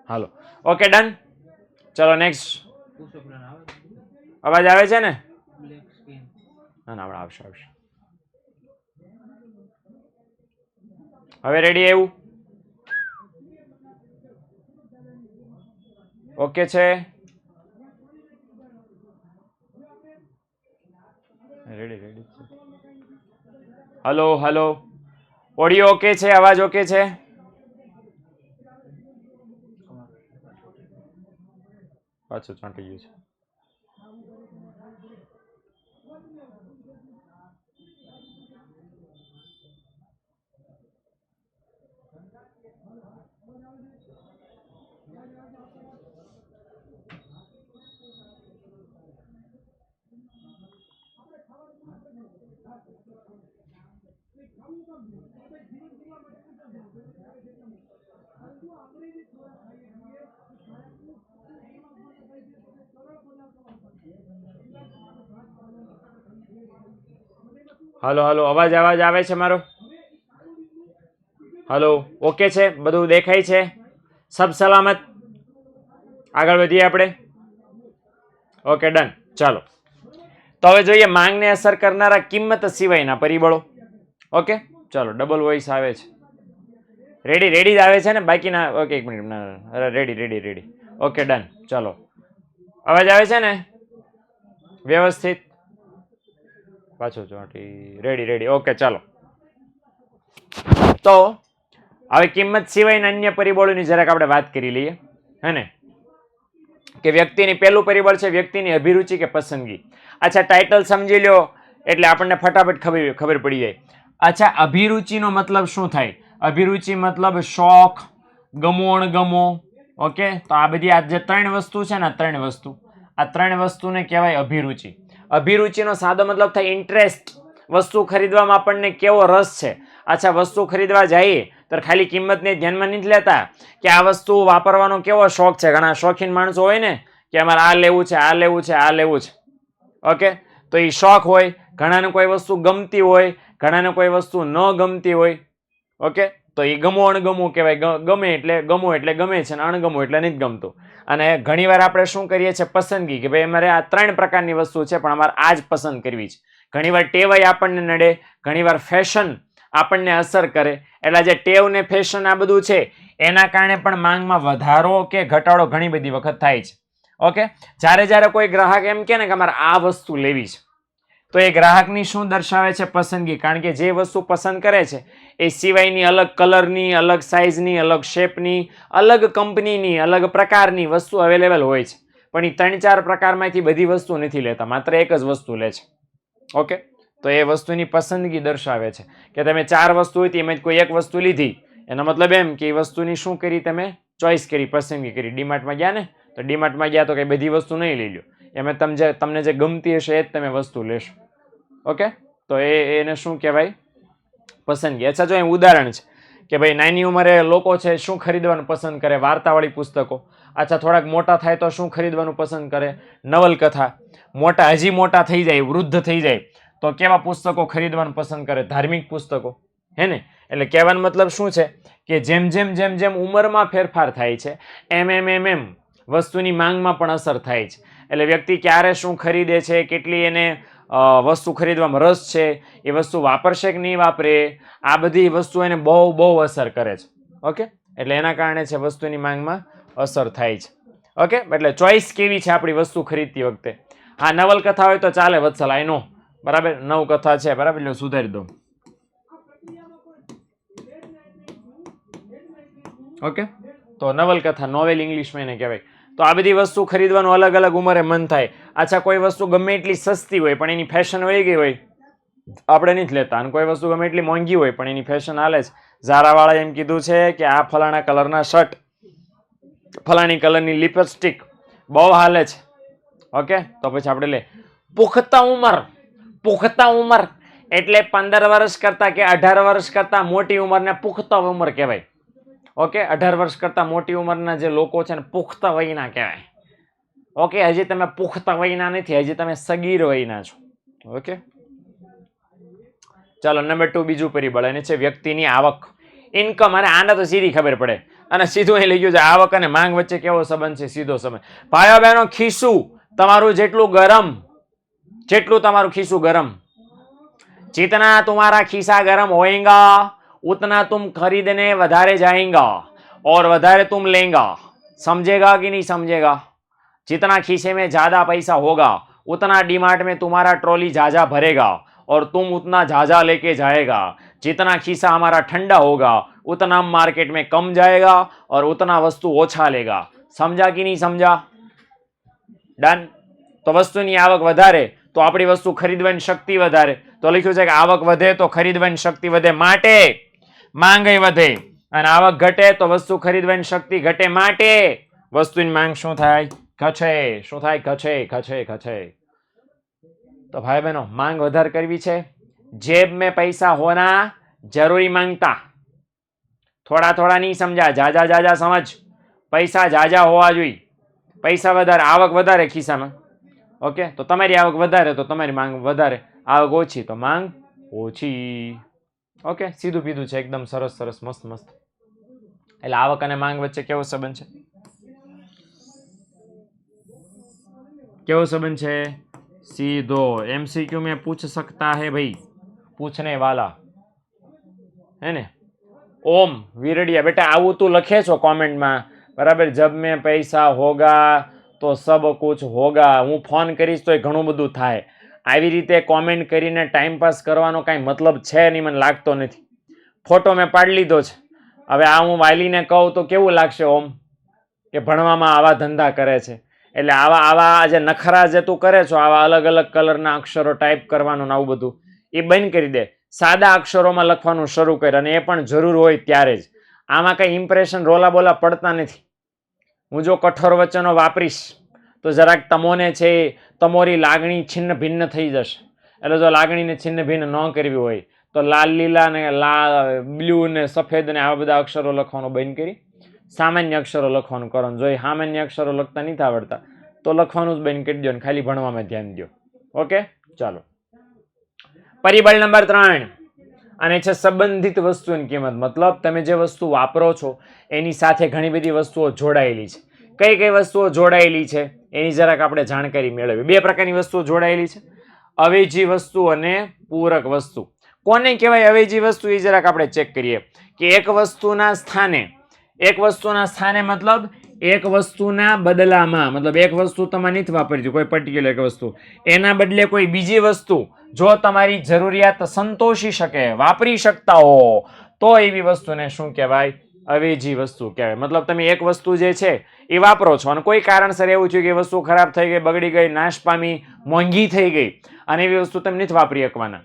hello okay done ચલો નેક્સ્ટ અવાજ આવે છે ને ના ના હમણાં આવશે આવશે હવે રેડી આવ્યું ઓકે છે ready ready hello hello audio okay છે અવાજ ઓકે છે પાછું ચાંટી ગયું છે હલો હલો અવાજ અવાજ આવે છે મારો હલો ઓકે છે બધું દેખાય છે સબ સલામત આગળ વધીએ આપણે ઓકે ડન ચાલો તો હવે જોઈએ માંગને અસર કરનારા કિંમત સિવાયના પરિબળો ઓકે ચાલો ડબલ વોઇસ આવે છે રેડી રેડી જ આવે છે ને બાકીના ઓકે એક minute ready ready ready okay done ચાલો અવાજ આવે છે ને વ્યવસ્થિત પાછો ચોટી રેડી રેડી ઓકે ચાલો તો હવે કિંમત સિવાયના અન્ય પરિબળોની જરાક આપણે વાત કરી લઈએ હે ને કે વ્યક્તિની પહેલું પરિબળ છે વ્યક્તિની અભિરુચિ કે પસંદગી અચ્છા ટાઇટલ સમજી લો એટલે આપણને ફટાફટ ખબર પડી જાય અચ્છા અભિરુચિનો મતલબ શું થાય અભિરુચિ મતલબ શોખ ગમો અણગમો ઓકે તો આ બધી આ જે 3 વસ્તુ છે ને 3 વસ્તુને કહેવાય અભિરુચિ અભિરુચિનો સાદો મતલબ થાય ઇન્ટરેસ્ટ વસ્તુ ખરીદવામાં આપણને કેવો રસ છે અચ્છા વસ્તુ ખરીદવા જઈએ તો ખાલી કિંમતને ધ્યાનમાં નથી લેતા કે આ વસ્તુ વાપરવાનો કેવો શોખ છે ઘણા શોખીન માણસો હોય ને કે અમારે આ લેવું છે આ લેવું છે આ લેવું છે ઓકે તો એ શોખ હોય ઘણાને કોઈ વસ્તુ ગમતી હોય ઘણાને કોઈ વસ્તુ ન ગમતી હોય ઓકે તો એ ગમો અણગમો કહેવાય ગમે એટલે ગમે છે અને અણગમો એટલે નથી ગમતું અને ઘણીવાર આપણે શું કરીએ છીએ પસંદગી કે ભાઈ અમારે આ 3 પ્રકારની વસ્તુ છે પણ અમારે આ જ પસંદ કરવી છે ઘણીવાર ટેવાય આપણને નડે ઘણીવાર ફેશન આપણને અસર કરે એટલે જે ટેવ ને ફેશન આ બધું છે એના કારણે પણ માંગમાં વધારો કે ઘટાડો ઘણી બધી વખત થાય છે ઓકે જ્યારે કોઈ ગ્રાહક એમ કહે ને કે અમારે આ વસ્તુ લેવી છે તો એ ગ્રાહકની શું દર્શાવે છે પસંદગી કારણ કે જે વસ્તુ પસંદ કરે છે એ સિવાયની અલગ કલરની અલગ સાઇઝની અલગ શેપની અલગ કંપનીની અલગ પ્રકારની વસ્તુ અવેલેબલ હોય છે પણ એ 3-4 પ્રકારમાંથી બધી વસ્તુ નથી લેતા માત્ર એક જ વસ્તુ લે છે ઓકે તો એ વસ્તુની પસંદગી દર્શાવે છે કે તમે 4 વસ્તુ હોય એમાં કોઈ એક વસ્તુ લીધી એનો મતલબ એમ કે એ વસ્તુની શું કરી તમે ચોઈસ કરી પસંદગી કરી ડીમાર્ટમાં ગયા ને તો ડીમાર્ટમાં ગયા તો કઈ બધી વસ્તુ નહીં લઈ લો એમાં તમને જે ગમતી હશે એ જ તમે વસ્તુ લેશો ઓકે તો એને શું કહેવાય પસંદગી અચ્છા જો અહીં ઉદાહરણ છે કે ભાઈ નાની ઉંમરે લોકો છે શું ખરીદવાનું પસંદ કરે વાર્તાવાળી પુસ્તકો અચ્છા થોડાક મોટા થાય તો શું ખરીદવાનું પસંદ કરે નવલકથા હજી મોટા થઈ જાય વૃદ્ધ થઈ જાય તો કેવા પુસ્તકો ખરીદવાનું પસંદ કરે ધાર્મિક પુસ્તકો હે ને એટલે કહેવાનો મતલબ શું છે કે જેમ જેમ ઉંમરમાં ફેરફાર થાય છે એમ વસ્તુની માંગમાં પણ અસર થાય છે એટલે વ્યક્તિ ક્યારે શું ખરીદે છે કેટલી એને વસ્તુ ખરીદવામાં રસ છે એ વસ્તુ વાપરશે કે નહીં વાપરે આ બધી વસ્તુ એને બહુ અસર કરે છે ઓકે એટલે એના કારણે છે વસ્તુની માંગમાં અસર થાય છે ઓકે એટલે ચોઈસ કેવી છે આપણી વસ્તુ ખરીદતી વખતે હા નવલકથા હોય તો ચાલે વત્સલ આઈ નો બરાબર નવકથા છે બરાબર એટલે સુધારી દો ઓકે તો નવલકથા નોવેલ ઇંગ્લિશમાં એને કહેવાય તો આ બધી વસ્તુ ખરીદવાનું અલગ અલગ ઉંમરે મન થાય અચ્છા કોઈ વસ્તુ ગમે એટલી સસ્તી હોય પણ એની ફેશન વહી ગઈ હોય આપણે નથી લેતા અને કોઈ વસ્તુ ગમે એટલી મોંઘી હોય પણ એની ફેશન હાલે છે ઝારાવાળાએ એમ કીધું છે કે આ ફલાણા કલરના શર્ટ ફલાણી કલરની લિપસ્ટિક બહુ હાલે છે ઓકે તો પછી આપણે લે પુખ્તા ઉંમર એટલે 15 વર્ષ કરતા કે 18 વર્ષ કરતા મોટી ઉંમરને પુખ્તા ઉંમર કહેવાય ઓકે, 18 વર્ષ કરતા મોટી ઉંમરના જે લોકો છે ને પુખ્ત વયના કહેવાય. ઓકે, હજી તમે પુખ્ત વયના નથી, હજી તમે સગીર વયના છો. ઓકે, ચાલો નંબર 2 બીજું પરિબળ અને છે વ્યક્તિની આવક, ઇન્કમ. અને આને તો સીધી ખબર પડે, અને સીધું અહીં લઈ ગયું છે આવક અને માંગ વચ્ચે કેવો સંબંધ છે, સીધો સંબંધ. ભાઈઓ બહેનો, ખિસ્સું તમારું જેટલું ગરમ, જેટલું તમારું ખિસ્સું ગરમ, जितना तुम्हारा खिस्सा गरम होएगा उतना तुम खरीदने વધારે जाएगा और વધારે तुम लेगा. समझेगा कि नहीं समझेगा? जितना खीसे में ज्यादा पैसा होगा उतना डीमार्ट में तुम्हारा ट्रॉली ज्यादा भरेगा और तुम उतना ज्यादा लेके जाएगा. जितना खीसा हमारा ठंडा होगा उतना मार्केट में कम जाएगा और उतना वस्तु ओछा लेगा. समझा कि नहीं समझा? डन. तो वस्तुની આવક વધારે તો આપણી વસ્તુ ખરીદવાની શક્તિ વધારે. તો લખ્યું છે કે આવક વધે તો ખરીદવાની શક્તિ વધે માટે માંગય વધે, અને આવક ઘટે તો વસ્તુ ખરીદવાની શક્તિ ઘટે માટે વસ્તુની માંગ શું થાય? ઘટે. શું થાય? ઘટે, ઘટે, ઘટે. તો ભાઈ બહેનો, માંગ વધારે કરવી છે. जेब में पैसा होना जरूरी मांगता, थोड़ा थोड़ा नहीं समझा, जाजा जाजा समझ. पैसा जाजा होवा જોઈએ, પૈસા વધારે, આવક વધારે ખિસ્સામાં. ઓકે, તો તમારી આવક વધારે તો તમારી માંગ વધારે, આવક ઓછી તો માંગ ઓછી. ઓકે, સીધું પીધું છે એકદમ સરસ સરસ, મસ્ત મસ્ત. એટલે આવક અને માંગ વચ્ચે કેવો સંબંધ છે? કેવો સંબંધ છે? सीधो. एमसीक्यू में पूछ सकता है भाई, पूछने वाला है ने. ओम वीरडिया, बेटा આવું તું લખે છો કોમેન્ટ માં, બરાબર? જબ में पैसा होगा तो सब कुछ होगा. હું ફોન કરીશ તો ઘણું બધું થાય. આવી રીતે કોમેન્ટ કરીને ટાઈમ પાસ કરવાનો કાંઈ મતલબ છે નહીં, મને લાગતો નથી. ફોટો મેં પાડી લીધો છે. હવે આ હું વાલીને કહું તો કેવું લાગશે ઓમ, કે ભણવામાં આવા ધંધા કરે છે? એટલે આવા આવા જે નખરા જે તું કરે છો, આવા અલગ અલગ કલરના અક્ષરો ટાઈપ કરવાનું ને આવું બધું, એ બંધ કરી દે. સાદા અક્ષરોમાં લખવાનું શરૂ કર, અને એ પણ જરૂર હોય ત્યારે જ. આમાં કઈ ઇમ્પ્રેશન રોલા બોલા પડતા નથી. હું જો કઠોર વચનો વાપરીશ તો જરાક તમોને છે તમારી લાગણી છિન્ન ભિન્ન થઈ જશે. એટલે જો લાગણીને છિન્ન ભિન્ન ન કરવી હોય તો લાલ લીલા ને લાલ બ્લુ ને સફેદ ને આવા બધા અક્ષરો લખવાનું બંધ કરી સામાન્ય અક્ષરો લખવાનું કરો. જો સામાન્ય અક્ષરો લખતા નથી આવડતા તો લખવાનું જ બંધ કરી દો ને ખાલી ભણવામાં ધ્યાન દો. ઓકે, ચાલો. પરિબળ નંબર 3 અને છે સંબંધિત વસ્તુની કિંમત. મતલબ તમે જે વસ્તુ વાપરો છો એની સાથે ઘણી બધી વસ્તુઓ જોડાયેલી છે. કઈ કઈ વસ્તુઓ જોડાયેલી છે એની જરાક આપણે જાણકારી મેળવીએ. બે પ્રકારની વસ્તુઓ જોડાયેલી છે, અવેજી વસ્તુ અને પૂરક વસ્તુ. કોને કહેવાય અવેજી વસ્તુ? એ જરાક આપણે ચેક કરીએ કે એક વસ્તુના સ્થાને મતલબ એક વસ્તુના બદલામાં, મતલબ એક વસ્તુ તમે નથી વાપરી કોઈ પર્ટિક્યુલર એક વસ્તુ, એના બદલે કોઈ બીજી વસ્તુ જો તમારી જરૂરિયાત સંતોષી શકે, વાપરી શકતા હો, તો એવી વસ્તુને શું કહેવાય? અવેજી વસ્તુ કહેવાય. મતલબ તમે એક વસ્તુ જે છે એ વાપરો છો અને કોઈ કારણસર એવું થયું કે એ વસ્તુ ખરાબ થઈ ગઈ, બગડી ગઈ, નાશ પામી, મોંઘી થઈ ગઈ, અને એવી વસ્તુ તમે નથી વાપરી શકવાના,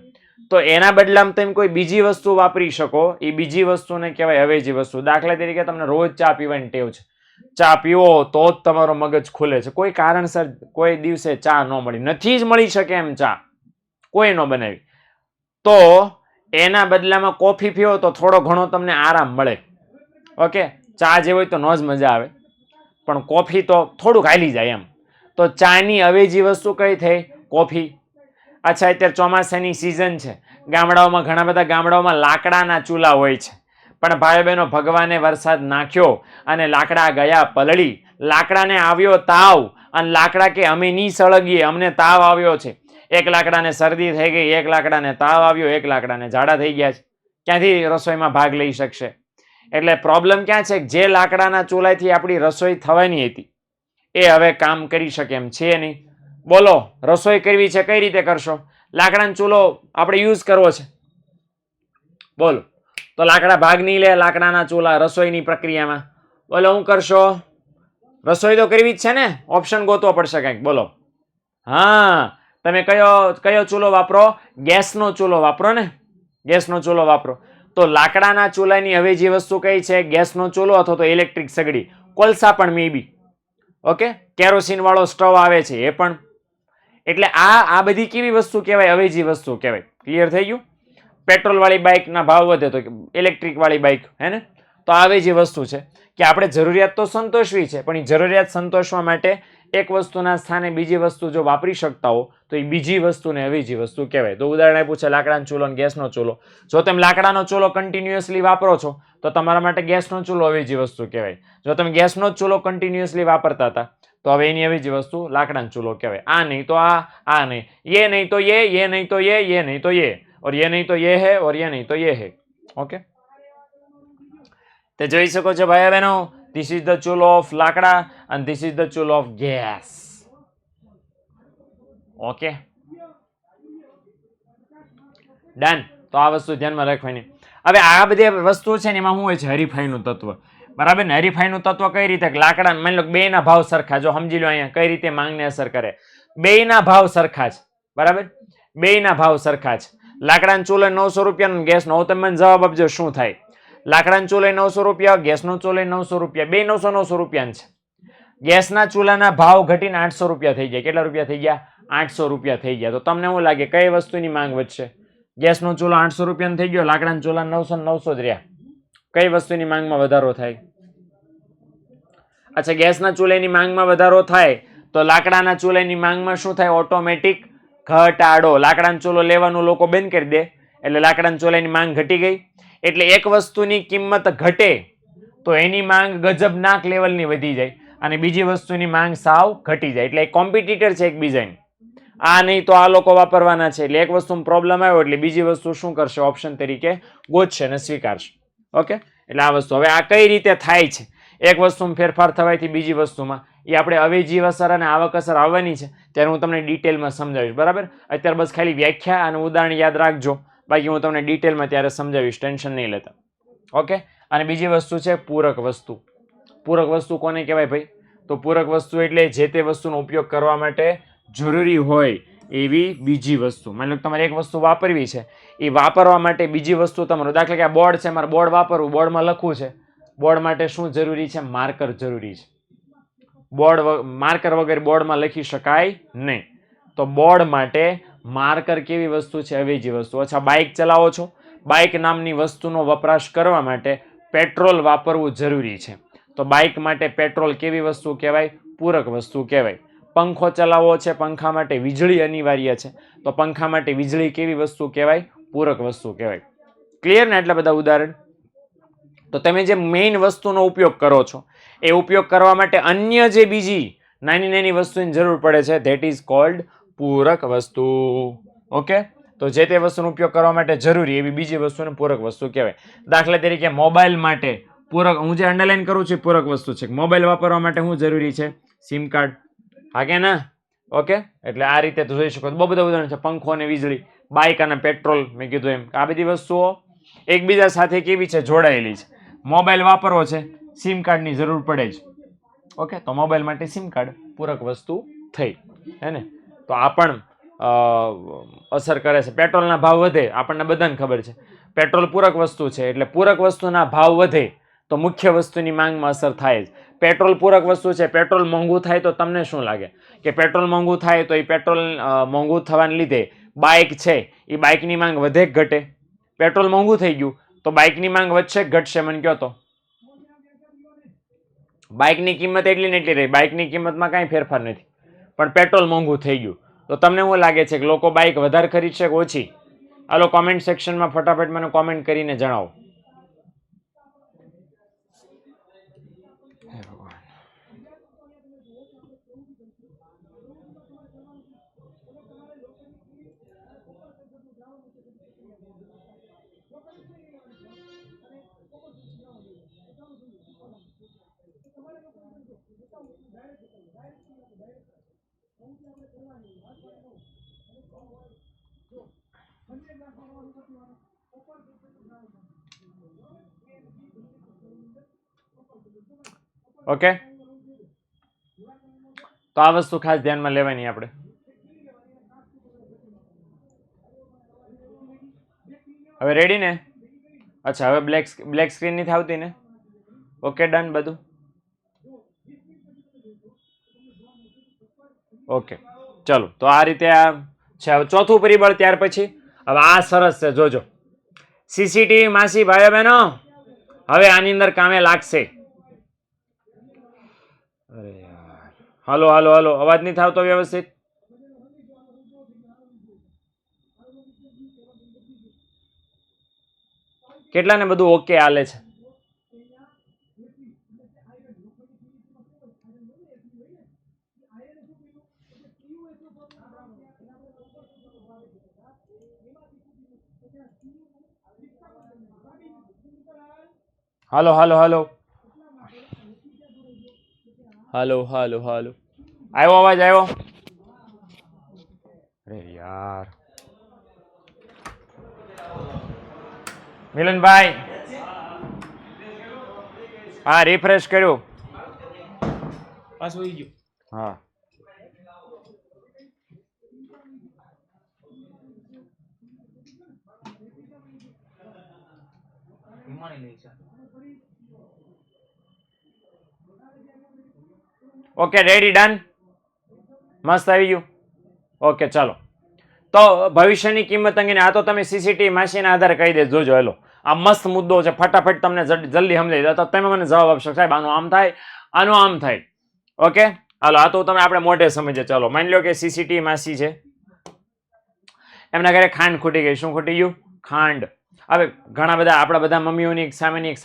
તો એના બદલામાં તમે કોઈ બીજી વસ્તુ વાપરી શકો. એ બીજી વસ્તુને કહેવાય અવેજી વસ્તુ. દાખલા તરીકે તમને રોજ ચા પીવાની ટેવ છે, ચા પીવો તો જ તમારો મગજ ખુલે છે. કોઈ કારણસર કોઈ દિવસે ચા ન મળી, નથી જ મળી શકે એમ ચા, કોઈ ન બનાવી, તો એના બદલામાં કોફી પીવો તો થોડો ઘણો તમને આરામ મળે. ઓકે, ચા જે હોય તો ન જ મજા આવે, પણ કોફી તો થોડુંક હાલી જાય એમ. તો ચાની અવેજી વસ્તુ કઈ થઈ? કોફી. અચ્છા, અત્યારે ચોમાસાની સિઝન છે, ગામડાઓમાં ઘણા બધા ગામડાઓમાં લાકડાના ચૂલા હોય છે, પણ ભાઈ બહેનો ભગવાને વરસાદ નાખ્યો અને લાકડા ગયા પલળી, લાકડાને આવ્યો તાવ, અને લાકડા કે અમે નહીં સળગીએ, અમને તાવ આવ્યો છે. એક લાકડાને શરદી થઈ ગઈ, એક લાકડાને તાવ આવ્યો, એક લાકડાને ઝાડા થઈ ગયા છે. ક્યાંથી રસોઈમાં ભાગ લઈ શકશે? એટલે પ્રોબ્લેમ ક્યાં છે? જે લાકડાના ચૂલાથી આપણી રસોઈ થવાની હતી એ હવે કામ કરી શકે એમ છે નહીં. બોલો, રસોઈ કરવી છે કઈ રીતે કરશો? લાકડાનો ચૂલો આપણે યુઝ કરવો છે, બોલો, તો લાકડા ભાગ નહીં લે લાકડાના ચૂલા રસોઈની પ્રક્રિયામાં. બોલો, હું કરશો? રસોઈ તો કરવી જ છે ને, ઓપ્શન ગોતવો પડશે કંઈક. બોલો. હા, તમે કયો ચૂલો વાપરો? ગેસનો ચૂલો વાપરો ને, ગેસનો ચૂલો વાપરો. તો લાકડાના ચૂલાની અવેજી વસ્તુ કઈ છે? ગેસનો ચૂલો અથવા તો ઇલેક્ટ્રિક સગડી, કોલસા પણ મે બી. ઓકે, કેરોસીન વાળો સ્ટવ આવે છે એ પણ. એટલે આ બધી કેવી વસ્તુ કહેવાય? અવેજી વસ્તુ કહેવાય. ક્લિયર થઈ ગયું? પેટ્રોલ વાળી બાઇક ના ભાવ વધે તો ઇલેક્ટ્રિક વાળી બાઇક, હે ને? તો આવી જે વસ્તુ છે કે આપણે જરૂરિયાત તો સંતોષવી છે, પણ એ જરૂરિયાત સંતોષવા માટે એક વસ્તુના સ્થાને બીજી વસ્તુ જો વાપરી શકતા હો તો એ બીજી વસ્તુને અવેજી વસ્તુ કહેવાય. તો ઉદાહરણ આપ્યું છે લાકડાનો ચૂલો અને ગેસનો ચૂલો. જો તમે લાકડાનો ચૂલો કન્ટિન્યુઅસલી વાપરો છો તો તમારા માટે ગેસનો ચૂલો અવેજી વસ્તુ કહેવાય. જો તમે ગેસનો જ ચૂલો કન્ટિન્યુઅસલી વાપરતા હતા તો હવે એની અવેજી વસ્તુ લાકડાનો ચૂલો કહેવાય. આ નહીં તો આ નહીં, ये नहीं तो ये नहीं तो ये नहीं तो ये, और ये नहीं तो ये है, और ये नहीं તો ये है. ઓકે, તે જોઈ શકો છો ભાઈ બહેનો, ધીસ ઇઝ ધ ચૂલો ઓફ લાકડા and this is the ચૂલો ઓફ ગેસ. Okay, done. તો આ વસ્તુ ધ્યાનમાં રાખવાની. હવે આ બધી વસ્તુ છે ને એમાં શું હોય છે? હરીફાઈનું તત્વ. બરાબર ને? હરીફાઈનું તત્વ કઈ રીતે? લાકડા માની લો બેના ભાવ સરખા, જો સમજી લો અહીંયા કઈ રીતે માંગને અસર કરે. બેના ભાવ સરખા છે, બરાબર? બેના ભાવ સરખા છે. લાકડાનો ચૂલો 900 રૂપિયાનો, ગેસનો. હવે તમે મને જવાબ આપજો શું થાય? લાકડાનો ચૂલો 900 રૂપિયા, ગેસનો ચૂલો 900 રૂપિયા, બે 900 રૂપિયા છે. ગેસના ચૂલાના ભાવ ઘટીને 800 રૂપિયા થઈ ગયા. કેટલા રૂપિયા થઈ ગયા? 800 રૂપિયા થઈ ગયા. તો તમને એવું લાગે કઈ વસ્તુની માંગ વધશે? ગેસનો ચૂલો 800 રૂપિયાનો થઈ ગયો, લાકડાના ચૂલા 900 જ રહ્યા. કઈ વસ્તુની માંગમાં વધારો થાય? અચ્છા, ગેસના ચૂલાની માંગમાં વધારો થાય તો લાકડાના ચૂલાની માંગમાં શું થાય? ઓટોમેટિક ઘટાડો. લાકડાનો ચૂલો લેવાનું લોકો બંધ કરી દે એટલે લાકડાના ચૂલાની માંગ ઘટી ગઈ. એટલે એક વસ્તુની કિંમત ઘટે તો એની માંગ ગજબનાક લેવલની વધી જાય અને બીજી વસ્તુની માંગ સાવ ઘટી જાય. એટલે કોમ્પિટિટર છે એકબીજાની. આ નહીં તો આ લોકો વાપરવાના છે. એટલે એક વસ્તુમાં પ્રોબ્લેમ આવ્યો એટલે બીજી વસ્તુ શું કરશે? ઓપ્શન તરીકે ગોતશે અને સ્વીકારશે. ઓકે, એટલે આ વસ્તુ હવે આ કઈ રીતે થાય છે? એક વસ્તુમાં ફેરફાર થવાથી બીજી વસ્તુમાં એ આપણે અવેજી અસર અને આવક અસર આવવાની છે ત્યારે હું તમને ડિટેલમાં સમજાવીશ. બરાબર? અત્યારે બસ ખાલી વ્યાખ્યા અને ઉદાહરણ યાદ રાખજો, બાકી હું તમને ડિટેલમાં ત્યારે સમજાવીશ, ટેન્શન નહીં લેતા. ઓકે, અને બીજી વસ્તુ છે પૂરક વસ્તુ. પૂરક વસ્તુ કોને કહેવાય ભાઈ? તો પૂરક વસ્તુ એટલે જે તે વસ્તુનો ઉપયોગ કરવા માટે જરૂરી હોય એવી બીજી વસ્તુ. માની લો તમારે એક વસ્તુ વાપરવી છે, એ વાપરવા માટે બીજી વસ્તુ તમારો, દાખલા કે આ બોર્ડ છે, મારે બોર્ડ વાપરવું, બોર્ડમાં લખવું છે. બોર્ડ માટે શું જરૂરી છે? માર્કર જરૂરી છે. માર્કર વગર બોર્ડમાં લખી શકાય નહીં. તો બોર્ડ માટે માર્કર કેવી વસ્તુ છે? અવેજી વસ્તુ. અચ્છા, બાઇક ચલાવો છો, બાઇક નામની વસ્તુનો વપરાશ કરવા માટે પેટ્રોલ વાપરવું જરૂરી છે. તો બાઇક માટે પેટ્રોલ કેવી વસ્તુ કહેવાય? પૂરક વસ્તુ કહેવાય. પંખો ચલાવવો છે, પંખા માટે વીજળી અનિવાર્ય છે, તો પંખા માટે વીજળી કેવી વસ્તુ કહેવાય? પૂરક વસ્તુ કહેવાય. ક્લિયર ને? એટલા બધા ઉદાહરણ. તો તમે જે મેઇન વસ્તુનો ઉપયોગ કરો છો એ ઉપયોગ કરવા માટે અન્ય જે બીજી નાની નાની વસ્તુની જરૂર પડે છે, ધેટ ઇઝ કોલ્ડ પૂરક વસ્તુ. ઓકે, તો જે તે વસ્તુનો ઉપયોગ કરવા માટે જરૂરી એવી બીજી વસ્તુને પૂરક વસ્તુ કહેવાય. દાખલા તરીકે મોબાઈલ માટે પૂરક, હું જે અંડરલાઈન કરું છું પૂરક વસ્તુ છે. મોબાઈલ વાપરવા માટે શું જરૂરી છે? Sim card. હા કે ના? ઓકે, એટલે આ રીતે જોઈ શકો. બહુ બધા ઉદાહરણ છે. પંખો અને વીજળી, બાઇક અને પેટ્રોલ, મેં કીધું એમ આ બધી વસ્તુઓ એકબીજા સાથે કેવી છે? જોડાયેલી છે. મોબાઈલ વાપરવો છે, સિમ કાર્ડની જરૂર પડે છે. ઓકે, તો મોબાઈલ માટે સિમ કાર્ડ પૂરક વસ્તુ થઈ, હે ને? તો આ પણ અસર કરે છે. પેટ્રોલના ભાવ વધે, આપણને બધાને ખબર છે. પેટ્રોલ પૂરક વસ્તુ છે એટલે પૂરક વસ્તુના ભાવ વધે તો મુખ્ય વસ્તુની માંગમાં અસર થાય જ. પેટ્રોલ પૂરક વસ્તુ છે, પેટ્રોલ મોંઘું થાય તો તમને શું લાગે કે પેટ્રોલ મોંઘું થાય તો એ પેટ્રોલ મોંઘું થવાને લીધે બાઇક છે એ બાઇકની માંગ વધે કે ઘટે? પેટ્રોલ મોંઘું થઈ ગયું તો બાઇકની માંગ વધશે કે ઘટશે? મને કહો તો. બાઇકની કિંમત એટલી ને એટલી રહી, બાઇકની કિંમતમાં કાંઈ ફેરફાર નથી, પણ પેટ્રોલ મોંઘું થઈ ગયું. તો તમને શું લાગે છે કે લોકો બાઇક વધારે ખરીદશે કે ઓછી? હાલો કોમેન્ટ સેક્શનમાં ફટાફટ મને કોમેન્ટ કરીને જણાવો. ઓકે, તો આ વસ્તુ ખાસ ધ્યાનમાં લેવાની આપણે. હવે રેડી ને? અચ્છા, હવે બ્લેક સ્ક્રીન નથી આવતી ને? ઓકે, ડન બધું? ઓકે, ચલો. તો આ રીતે આ છે. હવે ચોથું પરિબળ ત્યાર પછી હવે આ સરસ છે, જોજો. સીસીટીવી માસી ભાઈઓ બહેનો, હવે આની અંદર કામે લાગશે. અરે યાર, હાલો હાલો હાલો, અવાજ નહીં થાવતો વ્યવસ્થિત. કેટલાને બધું ઓકે હાલે છે? હાલો હાલો હાલો હાલો હાલો હાલો, આવ્યો અવાજ આવ્યો? અરે યાર, મિલનભાઈ, હા રિફ્રેશ કર્યું. પાછું આવી ગયું. હા વિમાણી લઈ છે. ઓકે, રેડી, ડન, મસ્ત આવી ગયું. ઓકે ચાલો, તો ભવિષ્યની કિંમત અંગેની આ તો તમે સીસીટીવી માસીના આધારે કહી દેજો. જોજો, હેલો, આ મસ્ત મુદ્દો છે, ફટાફટ તમને જલ્દી સમજાઈ જાય તો તમે મને જવાબ આપશો, સાહેબ આનું આમ થાય, આનું આમ થાય. ઓકે હાલો, આ તો તમે આપણે મોઢે સમજે. ચાલો, માની લો કે સીસીટીવી માસી છે, એમના ઘરે ખાંડ ખૂટી ગઈ. શું ખૂટી ગયું? ખાંડ. હવે ઘણા બધા આપણા બધા મમ્મીઓની સામાન્ય એક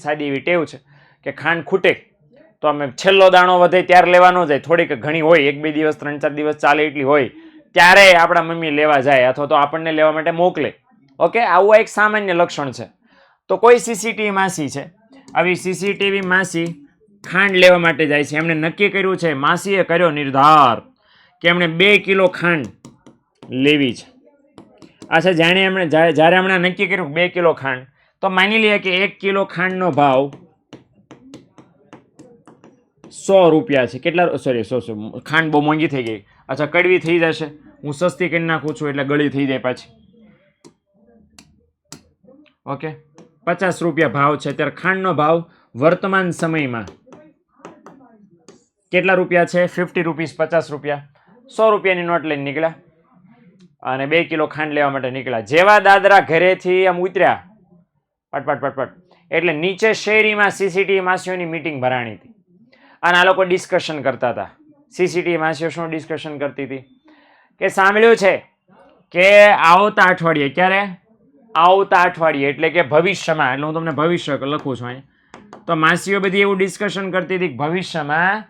સાદી એવી ટેવ છે કે ખાંડ ખૂટે તો અમે છેલ્લો દાણો વધે ત્યારે લેવા ન જાય, થોડીક ઘણી હોય, 1-2 દિવસ 3-4 દિવસ ચાલે એટલી હોય ત્યારે આપણા મમ્મી લેવા જાય અથવા તો આપણને લેવા માટે મોકલે. ઓકે, આવું એક સામાન્ય લક્ષણ છે. તો કોઈ સીસીટીવી માસી છે, આવી સીસીટીવી માસી ખાંડ લેવા માટે જાય છે. એમણે નક્કી કર્યું છે, માસીએ કર્યો નિર્ધાર કે એમણે 2 કિલો ખાંડ લેવી છે. અચ્છા, જ્યારે એમણે નક્કી કર્યું 2 કિલો ખાંડ, તો માની લઈએ કે 1 કિલો ખાંડનો ભાવ 100 રૂપિયા છે. કેટલા? સોરી, 100. ખાંડ બહુ મોંઘી થઈ ગઈ. અચ્છા, કડવી થઈ જશે, હું સસ્તી કરી નાખું છું એટલે ગળી થઈ જાય પાછી. ઓકે, 50 રૂપિયા ભાવ છે. ત્યારે ખાંડનો ભાવ વર્તમાન સમયમાં કેટલા રૂપિયા છે? 50 રૂપીસ, 50 રૂપિયા. 100 રૂપિયાની નોટ લઈને નીકળ્યા અને 2 કિલો ખાંડ લેવા માટે નીકળ્યા. જેવા દાદરા ઘરેથી આમ ઉતર્યા, પટપટ પટપટ, એટલે નીચે શેરીમાં સીસીટીવી માસીઓની મીટિંગ ભરાણી હતી અને આ લોકો ડિસ્કશન કરતા હતા. સીસીટીવી માસીઓ શું ડિસ્કશન કરતી હતી કે સાંભળ્યું છે કે આવતા અઠવાડિયે, ક્યારે? આવતા અઠવાડિયે એટલે કે ભવિષ્યમાં, એટલે હું તમને ભવિષ્ય લખું છું અહીં. તો માસીઓ બધી એવું ડિસ્કશન કરતી હતી કે ભવિષ્યમાં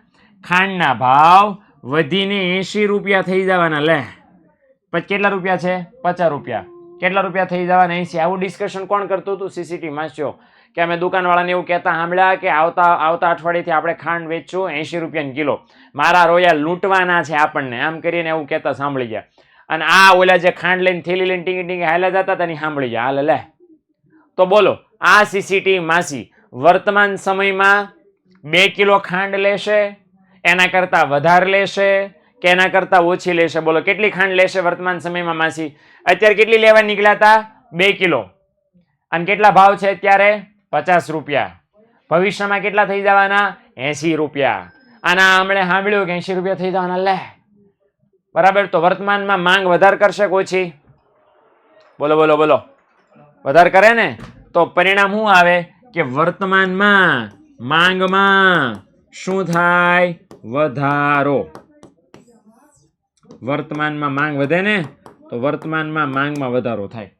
ખાંડના ભાવ વધીને 80 રૂપિયા થઈ જવાના. લે, પછી કેટલા રૂપિયા છે? 50 રૂપિયા. કેટલા રૂપિયા થઈ જવાના? 80. આવું ડિસ્કશન કોણ કરતું હતું? સીસીટીવી માસીઓ. કે અમે દુકાનવાળાને એવું કહેતા સાંભળ્યા કે આવતા અઠવાડિયેથી આપણે ખાંડ વેચશું 80 રૂપિયાની કિલો, મારા રોયા લૂંટવાના છે આપણને, આમ કરીને એવું કહેતા સાંભળી ગયા. અને આ ઓલા જે ખાંડ લઈને થેલી લઈને ટીંગી ટીંગી હાલ્યા જતા હતા ને સાંભળી ગયા. હાલ લે, તો બોલો, આ સીસીટીવી માસી વર્તમાન સમયમાં 2 કિલો ખાંડ લેશે, એના કરતા વધારે લેશે કે એના કરતા ઓછી લેશે? બોલો, કેટલી ખાંડ લેશે વર્તમાન સમયમાં માસી? અત્યારે કેટલી લેવા નીકળ્યા હતા? 2 કિલો. અને કેટલા ભાવ છે અત્યારે? 50 રૂપિયા. ભવિષ્યમાં કેટલા થઈ જવાના? 80 રૂપિયા. અને હમણે સાંભળ્યું કે 80 રૂપિયા થઈ જવાના. લે, બરાબર. તો વર્તમાનમાં માંગ વધારે કરશે કે ઓછી? બોલો બોલો બોલો, વધારે કરે ને? તો પરિણામ શું આવે કે વર્તમાનમાં માંગમાં શું થાય? વધારો. વર્તમાનમાં માંગ વધે ને, તો વર્તમાનમાં માંગમાં વધારો થાય.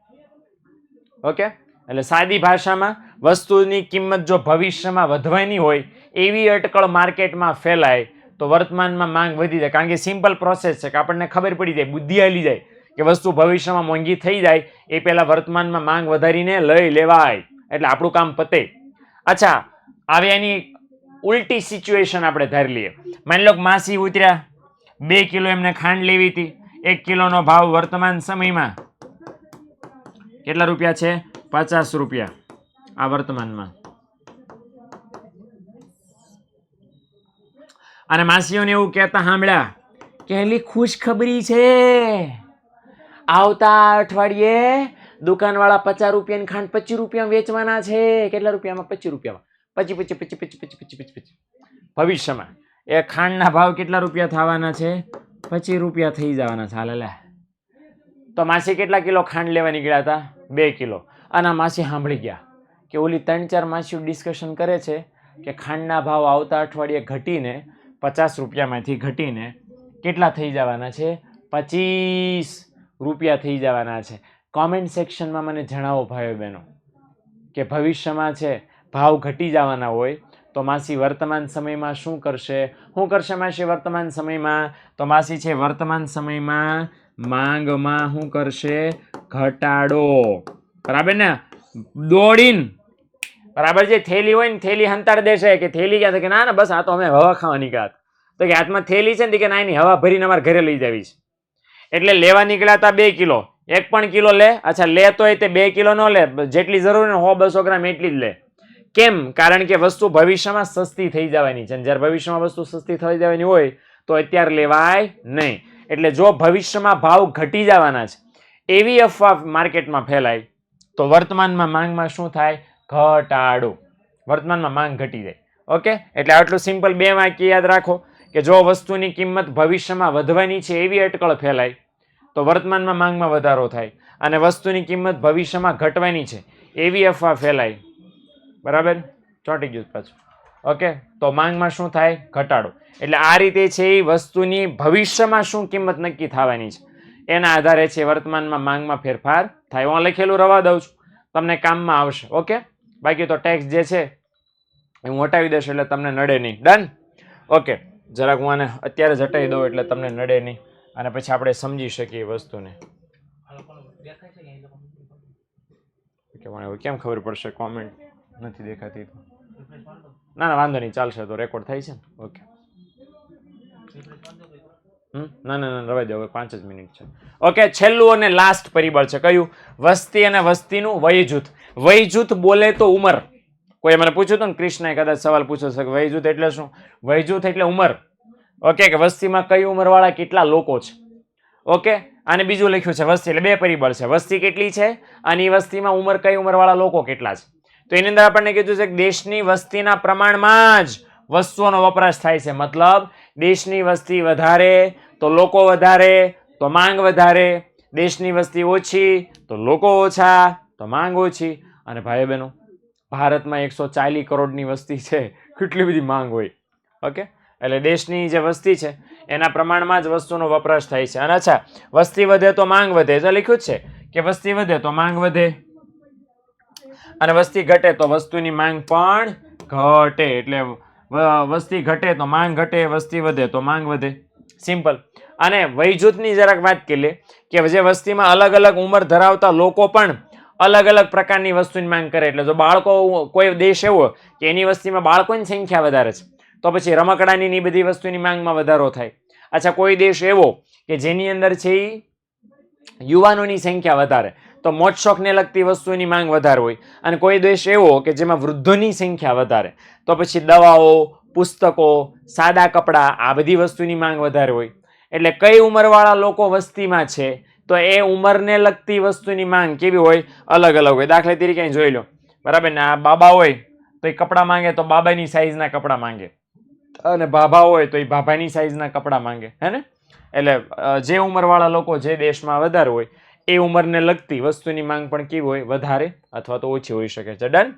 ઓકે, એટલે સાદી ભાષામાં વસ્તુની કિંમત જો ભવિષ્યમાં વધવાની હોય એવી અટકળ માર્કેટમાં ફેલાય તો વર્તમાનમાં માંગ વધી જાય. કારણ કે સિમ્પલ પ્રોસેસ છે કે આપણને ખબર પડી જાય, બુદ્ધિ આલી જાય કે વસ્તુ ભવિષ્યમાં મોંઘી થઈ જાય એ પહેલા વર્તમાનમાં માંગ વધારીને લઈ લેવાય, એટલે આપણું કામ પતે. અચ્છા, હવે એની ઉલટી સિચ્યુએશન આપણે ધારી લઈએ. માની લો કે માસી ઉતર્યા, 2 કિલો એમને ખાંડ લેવી હતી, 1 કિલોનો ભાવ વર્તમાન સમયમાં કેટલા રૂપિયા છે? 50 રૂપિયા. આ વર્તમાનમાં. અને માસીઓને એવું કહેતા સાંભળ્યા કે એલી ખુશખબરી છે, આવતા અઠવાડિયે દુકાનવાળા 50 રૂપિયાની ખાંડ 25 રૂપિયામાં વેચવાના છે. કેટલા રૂપિયામાં? 25 રૂપિયામાં. 25. ભવિષ્યમાં એ ખાંડના ભાવ કેટલા રૂપિયા થવાના છે? 25 રૂપિયા થઈ જવાના છે. હાલ લે, તો માસી કેટલા કિલો ખાંડ લેવા નીકળ્યા હતા? 2 કિલો. અને માસી સાંભળી ગયા કે ઓલી 3-4 માસીઓ ડિસ્કશન કરે છે કે ખાંડના ભાવ આવતા અઠવાડિયે ઘટીને 50 રૂપિયામાંથી ઘટીને કેટલા થઈ જવાના છે? 25 રૂપિયા થઈ જવાના છે. કોમેન્ટ સેક્શનમાં મને જણાવો ભાઈઓ બહેનો કે ભવિષ્યમાં છે ભાવ ઘટી જવાના હોય તો માસી વર્તમાન સમયમાં શું કરશે? શું કરશે માસી વર્તમાન સમયમાં? તો માસી છે વર્તમાન સમયમાં માંગમાં શું કરશે? ઘટાડો. બરાબર ને? દોડીને બરાબર જે થેલી હોય ને થેલી હંતાડ દેશે કે થેલી ક્યાં? કે ના ના બસ આ તો અમે હવા ખાવા નીકળ્યા. તો કે હાથમાં થેલી છે ને કે ના એની હવા ભરીને અમારે ઘરે લઈ જવી છે. એટલે લેવા નીકળ્યા હતા 2 કિલો. 1 પણ કિલો લે. અચ્છા લે તોય તે 2 કિલો ન લે, જેટલી જરૂર ને 100-200 ગ્રામ એટલી જ લે. કેમ? કારણ કે વસ્તુ ભવિષ્યમાં સસ્તી થઈ જવાની છે. જ્યારે ભવિષ્યમાં વસ્તુ સસ્તી થઈ જવાની હોય તો અત્યારે લેવાય નહીં. એટલે જો ભવિષ્યમાં ભાવ ઘટી જવાના છે એવી અફવા માર્કેટમાં ફેલાય તો વર્તમાનમાં માંગમાં શું થાય? ઘટાડો. વર્તમાનમાં માંગ ઘટી જાય. ઓકે, એટલે આટલું સિમ્પલ 2 વાક્ય યાદ રાખો કે જો વસ્તુની કિંમત ભવિષ્યમાં વધવાની છે એવી અટકળ ફેલાય તો વર્તમાનમાં માંગમાં વધારો થાય, અને વસ્તુની કિંમત ભવિષ્યમાં ઘટવાની છે એવી અફવા ફેલાય. બરાબર? ચોંટી ગયું પાછું. ઓકે, તો માંગમાં શું થાય? ઘટાડો. એટલે આ રીતે છે એ વસ્તુની ભવિષ્યમાં શું કિંમત નક્કી થવાની છે એના આધારે છે વર્તમાનમાં માંગમાં ફેરફાર થાય. હું લખેલું રવા દઉં છું, તમને કામમાં આવશે. ઓકે, બાકી તો ટેક્સ જે છે એ હું હટાવી દઈશ એટલે તમને નડે નહીં. ડન? ઓકે, જરાક હું આને અત્યારે જ હટાવી દઉં એટલે તમને નડે નહીં અને પછી આપણે સમજી શકીએ એ વસ્તુને. ઓકે, મને હવે કેમ ખબર પડશે? કોમેન્ટ નથી દેખાતી તો ના ના વાંધો નહીં, ચાલશે, તો રેકોર્ડ થાય છે ને. ઓકે, ના ના ના રવા દે, હવે 5 જ મિનિટ છે. ઓકે, છેલ્લું અને લાસ્ટ પરિબળ છે કયું? વસ્તી અને વસ્તીનું વયજૂથ. વયજૂથ બોલે તો ઉંમર. કોઈ મને પૂછ્યું હતું ને, કૃષ્ણએ કદાચ સવાલ પૂછ્યો છે કે વયજૂથ એટલે શું? વયજૂથ એટલે ઉંમર. ઓકે, કે વસ્તીમાં કઈ ઉંમરવાળા કેટલા લોકો છે. ઓકે, અને બીજું લખ્યું છે વસ્તી એટલે 2 પરિબળ છે. વસ્તી કેટલી છે અને એ વસ્તીમાં ઉંમર કઈ ઉંમરવાળા લોકો કેટલા છે. તો એની અંદર આપણને કીધું છે કે દેશની વસ્તીના પ્રમાણમાં જ વસ્તુઓનો વપરાશ થાય છે. મતલબ દેશની વસ્તી વધારે તો લોકો વધારે તો માંગ વધારે, દેશની વસ્તી ઓછી તો લોકો ઓછા તો માંગ ઓછી. અને ભાઈ બહેનો ભારતમાં 140 કરોડની વસ્તી છે, કેટલી બધી માંગ હોય. ઓકે, એટલે દેશની જે વસ્તી છે એના પ્રમાણમાં જ વસ્તુનો વપરાશ થાય છે. અને અચ્છા, વસ્તી વધે તો માંગ વધે, તો લખ્યું જ છે કે વસ્તી વધે તો માંગ વધે અને વસ્તી ઘટે તો વસ્તુની માંગ પણ ઘટે. એટલે વસ્તી ઘટે તો માંગ ઘટે, વસ્તી વધે તો માંગ વધે. સિમ્પલ. અને વયજૂથની જરાક વાત કરી લે કે જે વસ્તીમાં અલગ અલગ ઉંમર ધરાવતા લોકો પણ અલગ અલગ પ્રકારની વસ્તુની માંગ કરે. એટલે જો બાળકો, કોઈ દેશ એવો કે એની વસ્તીમાં બાળકોની સંખ્યા વધારે છે તો પછી રમકડાની ની બધી વસ્તુની માંગમાં વધારો થાય. અચ્છા, કોઈ દેશ એવો કે જેની અંદર છે એ યુવાનોની સંખ્યા વધારે તો મોજ શોખને લગતી વસ્તુની માંગ વધારે હોય. અને કોઈ દેશ એવો કે જેમાં વૃદ્ધોની સંખ્યા વધારે તો પછી દવાઓ, પુસ્તકો, સાદા કપડાં, આ બધી વસ્તુની માંગ વધારે હોય. એટલે કઈ ઉંમરવાળા લોકો વસ્તીમાં છે તો એ ઉંમરને લગતી વસ્તુની માંગ કેવી હોય? અલગ અલગ હોય. દાખલા તરીકે અહીં જોઈ લો. બરાબર ને? આ બાબા હોય તો એ કપડાં માંગે તો બાબાની સાઈઝના કપડાં માંગે, અને ભાભા હોય તો એ ભાભાની સાઈઝના કપડાં માંગે. હે ને? એટલે જે ઉંમરવાળા લોકો જે દેશમાં વધારે હોય એ ઉંમરને લગતી વસ્તુની માંગ પણ કેવી હોય? વધારે અથવા તો ઓછી હોઈ શકે છે. ડન?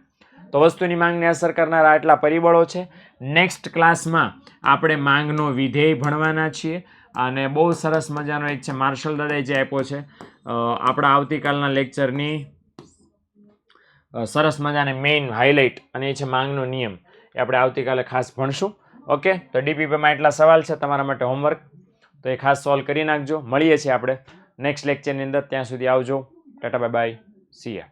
તો વસ્તુની માંગને અસર કરનારા આટલા પરિબળો છે. નેક્સ્ટ ક્લાસમાં આપણે માંગનો વિધેય ભણવાના છીએ અને બહુ સરસ મજાનો એક છે માર્શલ દાદાએ જે આપ્યો છે આપણા આવતીકાલના લેક્ચરની સરસ મજાને મેઇન હાઇલાઇટ, અને એ છે માંગનો નિયમ. એ આપણે આવતીકાલે ખાસ ભણશું. ઓકે, તો ડીપીપીમાં એટલા સવાલ છે તમારા માટે હોમવર્ક, તો એ ખાસ સોલ્વ કરી નાખજો. મળીએ છીએ આપણે નેક્સ્ટ લેક્ચરની અંદર. ત્યાં સુધી આવજો. ટાટા બાય બાય, સી યા.